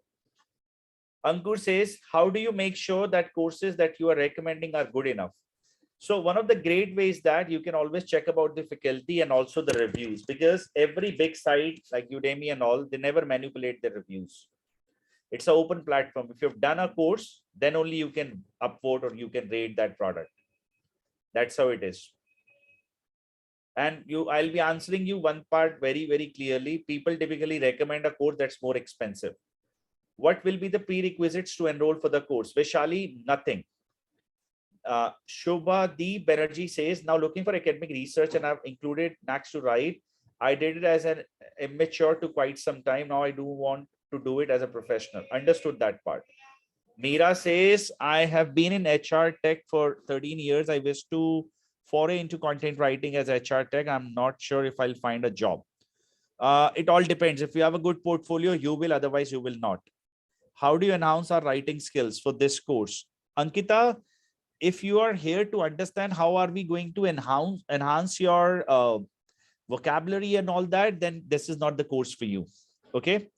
Ankur says, how do you make sure that courses that you are recommending are good enough? So one of the great ways that you can always check about the faculty and also the reviews, because every big site like Udemy and all, they never manipulate the reviews. It's an open platform. If you've done a course, then only you can upvote or you can rate that product. That's how it is. And I'll be answering you one part very, very clearly. People typically recommend a course that's more expensive. What will be the prerequisites to enroll for the course? Vaishali, nothing. Shobha D. Banerjee says, now looking for academic research and I've included Max to write. I did it as an immature to quite some time. Now I do want to do it as a professional. Understood that part. Meera says, I have been in HR tech for 13 years. I wish to foray into content writing as HR tech. I'm not sure if I'll find a job. It all depends. If you have a good portfolio, you will, otherwise you will not. How do you enhance our writing skills for this course? Ankita, if you are here to understand how are we going to enhance your vocabulary and all that, then this is not the course for you. Okay.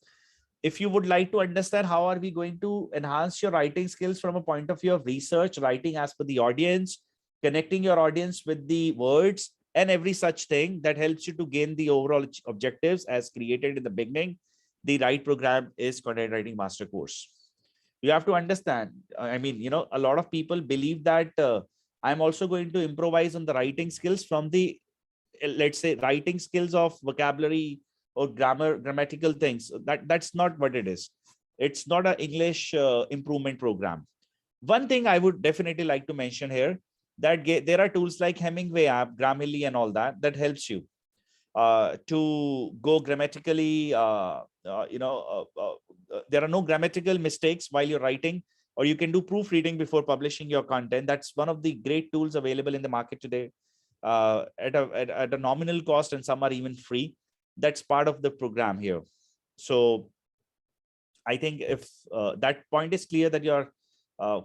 If you would like to understand how are we going to enhance your writing skills from a point of view of research, writing as per the audience, connecting your audience with the words and every such thing that helps you to gain the overall objectives as created in the beginning, the right program is Content Writing Master Course. You have to understand, I mean, a lot of people believe that I'm also going to improvise on the writing skills from the, let's say, writing skills of vocabulary or grammatical things. That's not what it is. It's not an English improvement program. One thing I would definitely like to mention here, that there are tools like Hemingway app, Grammarly and all that, that helps you to go grammatically, there are no grammatical mistakes while you're writing, or you can do proofreading before publishing your content. That's one of the great tools available in the market today at a nominal cost, and some are even free. That's part of the program here. So I think if that point is clear, that you're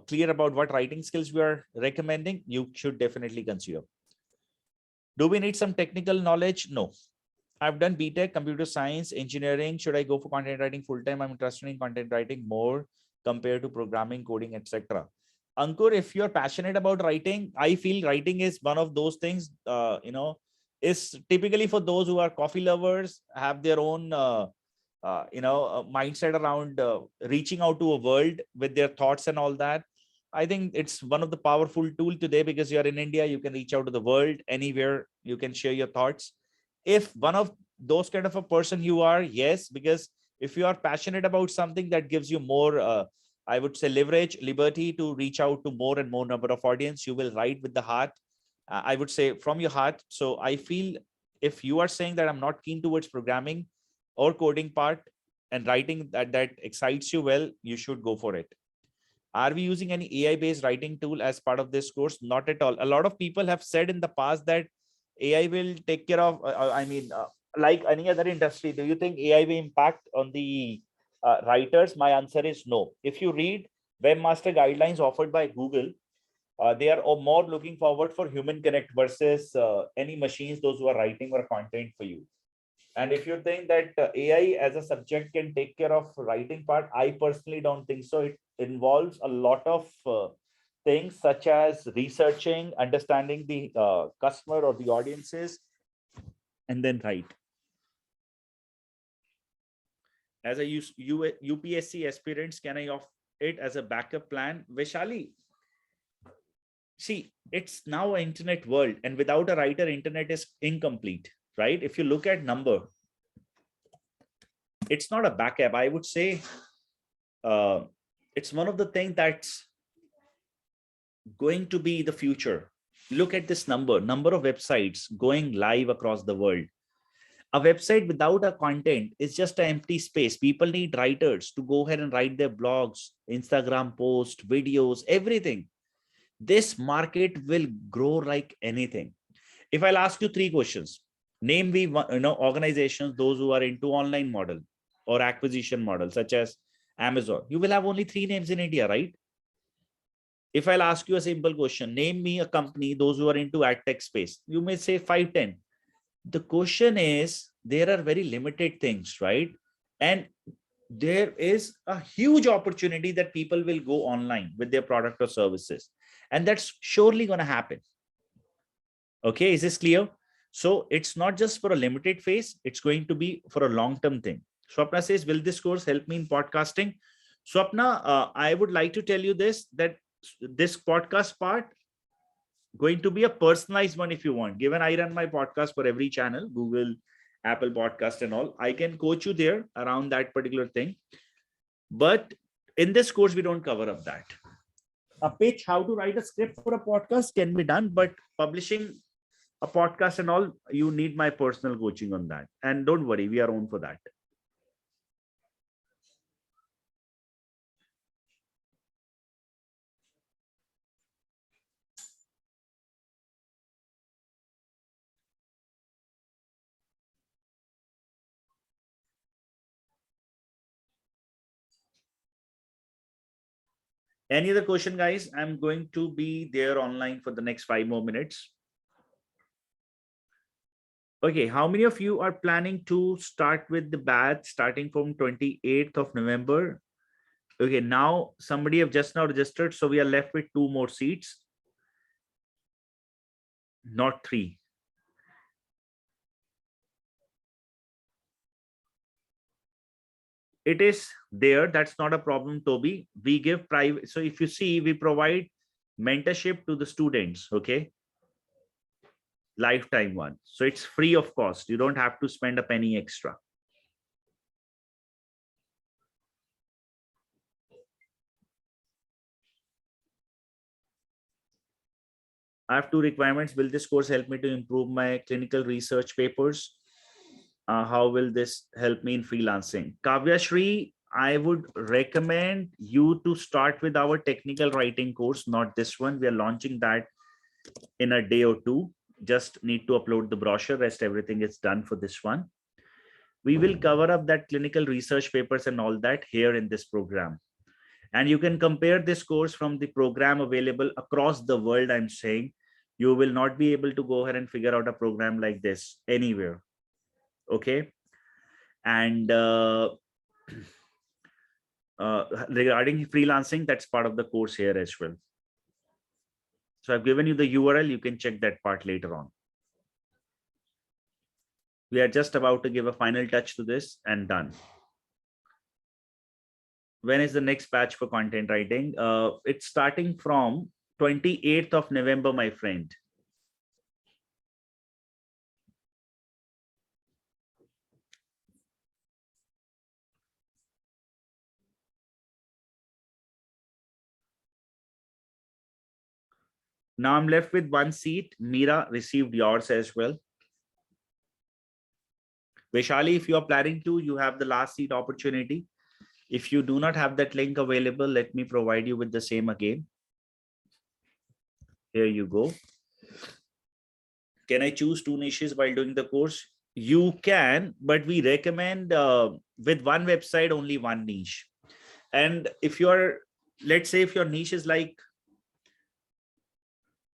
clear about what writing skills we are recommending, you should definitely consider. Do we need some technical knowledge? No. I've done BTech, computer science, engineering. Should I go for content writing full time? I'm interested in content writing more compared to programming, coding, etc. Ankur, if you're passionate about writing, I feel writing is one of those things, is typically for those who are coffee lovers, have their own, mindset around reaching out to a world with their thoughts and all that. I think it's one of the powerful tool today, because you're in India, you can reach out to the world anywhere. You can share your thoughts. If one of those kind of a person you are, yes, because if you are passionate about something, that gives you more, I would say, leverage, liberty to reach out to more and more number of audience. You will write with the heart, I would say, from your heart. So I feel, if you are saying that I'm not keen towards programming or coding part, and writing that excites you, well, you should go for it. Are we using any AI based writing tool as part of this course? Not at all. A lot of people have said in the past that AI will take care of, like any other industry. Do you think AI will impact on the writers? My answer is no. If you read webmaster guidelines offered by Google, they are more looking forward for human connect versus any machines, those who are writing or content for you. And if you think that AI as a subject can take care of writing part, I personally don't think so. It involves a lot of things, such as researching, understanding the customer or the audiences, and then write. As a UPSC aspirants, can I offer it as a backup plan? Vishali, see, it's now an internet world, and without a writer, internet is incomplete, right? If you look at number, it's not a backup. I would say it's one of the things that's going to be the future. Look at this number of websites going live across the world. A website without a content is just an empty space. People need writers to go ahead and write their blogs, Instagram posts, videos, everything. This market will grow like anything. If I'll ask you three questions, name me organizations, those who are into online model or acquisition model, such as Amazon. You will have only three names in India, right? If I'll ask you a simple question, name me a company, those who are into ad tech space, you may say 5, 10. The question is, there are very limited things, right? And there is a huge opportunity that people will go online with their product or services. And that's surely going to happen. Okay, is this clear? So it's not just for a limited phase, it's going to be for a long-term thing. Swapna says, will this course help me in podcasting? Swapna, I would like to tell you this, that this podcast part going to be a personalized one if you want. Given I run my podcast for every channel, Google, Apple Podcast and all, I can coach you there around that particular thing. But in this course, we don't cover up that. A pitch, how to write a script for a podcast can be done, but publishing a podcast and all, you need my personal coaching on that. And don't worry, we are on for that. Any other question, guys? I'm going to be there online for the next 5 more minutes. Okay, how many of you are planning to start with the batch starting from 28th of November? Okay, now somebody have just now registered, so we are left with 2 more seats, not 3. It is there. That's not a problem, Toby. We give private. So if you see, we provide mentorship to the students. Okay. Lifetime one. So it's free of cost. You don't have to spend a penny extra. I have 2 requirements. Will this course help me to improve my clinical research papers? How will this help me in freelancing? Kavya Shri, I would recommend you to start with our technical writing course, not this one. We are launching that in a day or 2. Just need to upload the brochure. Rest everything is done for this one. We will cover up that clinical research papers and all that here in this program. And you can compare this course from the program available across the world. I'm saying you will not be able to go ahead and figure out a program like this anywhere. Okay. And regarding freelancing, that's part of the course here as well. So I've given you the URL. You can check that part later on. We are just about to give a final touch to this and done. When is the next batch for content writing? It's starting from 28th of November, my friend. Now I'm left with 1 seat. Mira received yours as well. Vaishali, if you are planning to, you have the last seat opportunity. If you do not have that link available, let me provide you with the same again. Here you go. Can I choose 2 niches while doing the course? You can, but we recommend with one website, only 1 niche. And if you're, let's say if your niche is like,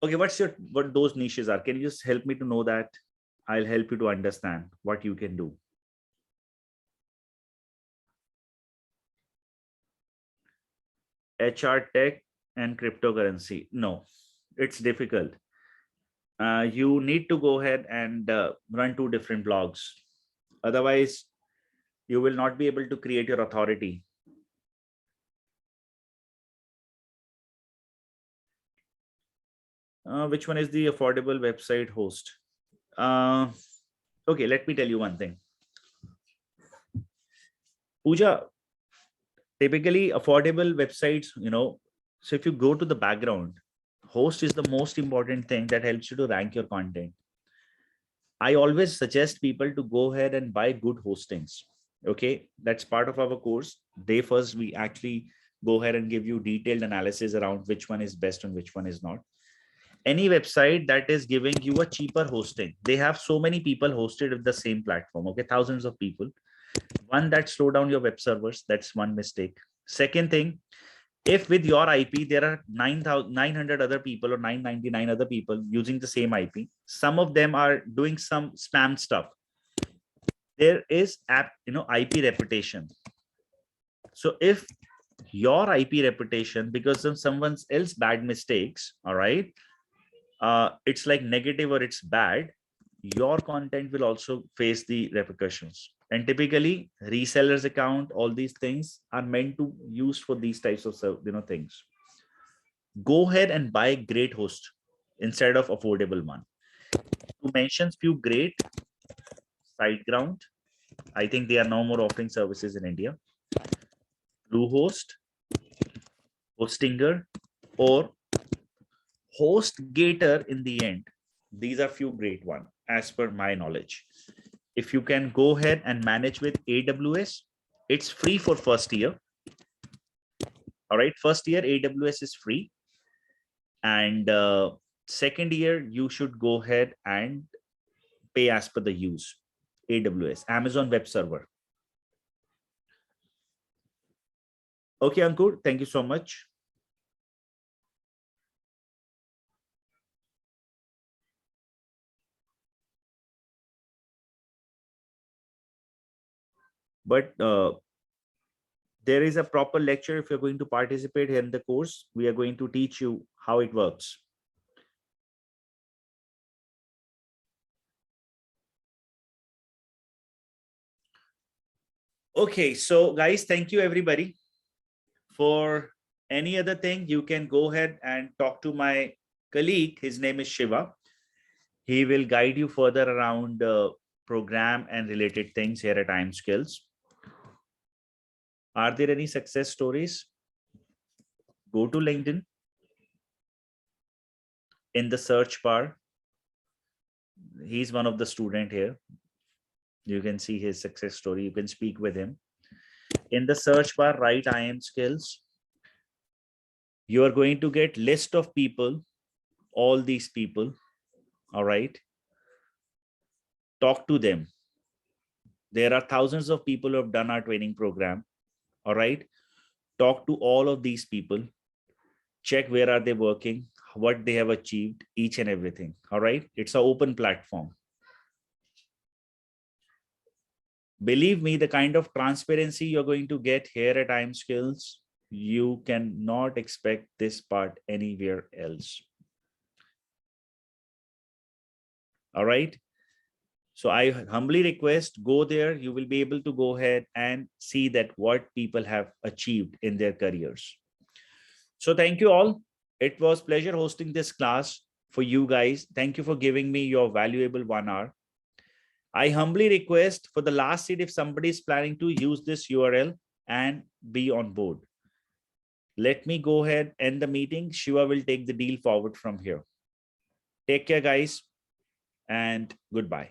okay, what those niches are? Can you just help me to know that? I'll help you to understand what you can do. HR tech and cryptocurrency. No, it's difficult. You need to go ahead and run 2 different blogs. Otherwise, you will not be able to create your authority. Which one is the affordable website host? Okay, let me tell you one thing. Pooja, typically affordable websites, so if you go to the background, host is the most important thing that helps you to rank your content. I always suggest people to go ahead and buy good hostings. Okay, that's part of our course. Day first, we actually go ahead and give you detailed analysis around which one is best and which one is not. Any website that is giving you a cheaper hosting, they have so many people hosted at the same platform. Okay, thousands of people. One, that slow down your web servers. That's one mistake. Second thing, if with your IP there are 900 other people or 999 other people using the same IP, some of them are doing some spam stuff. There is IP reputation. So if your IP reputation, because of someone else bad mistakes, all right, it's like negative or it's bad, your content will also face the repercussions. And typically resellers account, all these things are meant to use for these types of things. Go ahead and buy a great host instead of affordable one. To mention few great, SiteGround. I think they are no more offering services in India. Bluehost, Hostinger, or HostGator in the end. These are few great ones as per my knowledge. If you can go ahead and manage with AWS, it's free for first year. All right, first year AWS is free. And second year, you should go ahead and pay as per the use. AWS, Amazon Web Server. Okay, Ankur, thank you so much. but there is a proper lecture. If you're going to participate here in the course, we are going to teach you how it works. Okay, so guys, thank you everybody. For any other thing, you can go ahead and talk to my colleague. His name is Shiva. He will guide you further around program and related things here at iamSkills. Are there any success stories? Go to LinkedIn. In the search bar, he's one of the student here. You can see his success story. You can speak with him. In the search bar, write iamSkills. You are going to get list of people, all these people. All right. Talk to them. There are thousands of people who have done our training program. All right. Talk to all of these people. Check where are they working, what they have achieved, each and everything. All right. It's an open platform. Believe me, the kind of transparency you're going to get here at iamSkills, you cannot expect this part anywhere else. All right. So I humbly request, go there. You will be able to go ahead and see that what people have achieved in their careers. So thank you all. It was pleasure hosting this class for you guys. Thank you for giving me your valuable 1 hour. I humbly request for the last seat, if somebody is planning to use this URL and be on board. Let me go ahead and end the meeting. Shiva will take the deal forward from here. Take care, guys, and goodbye.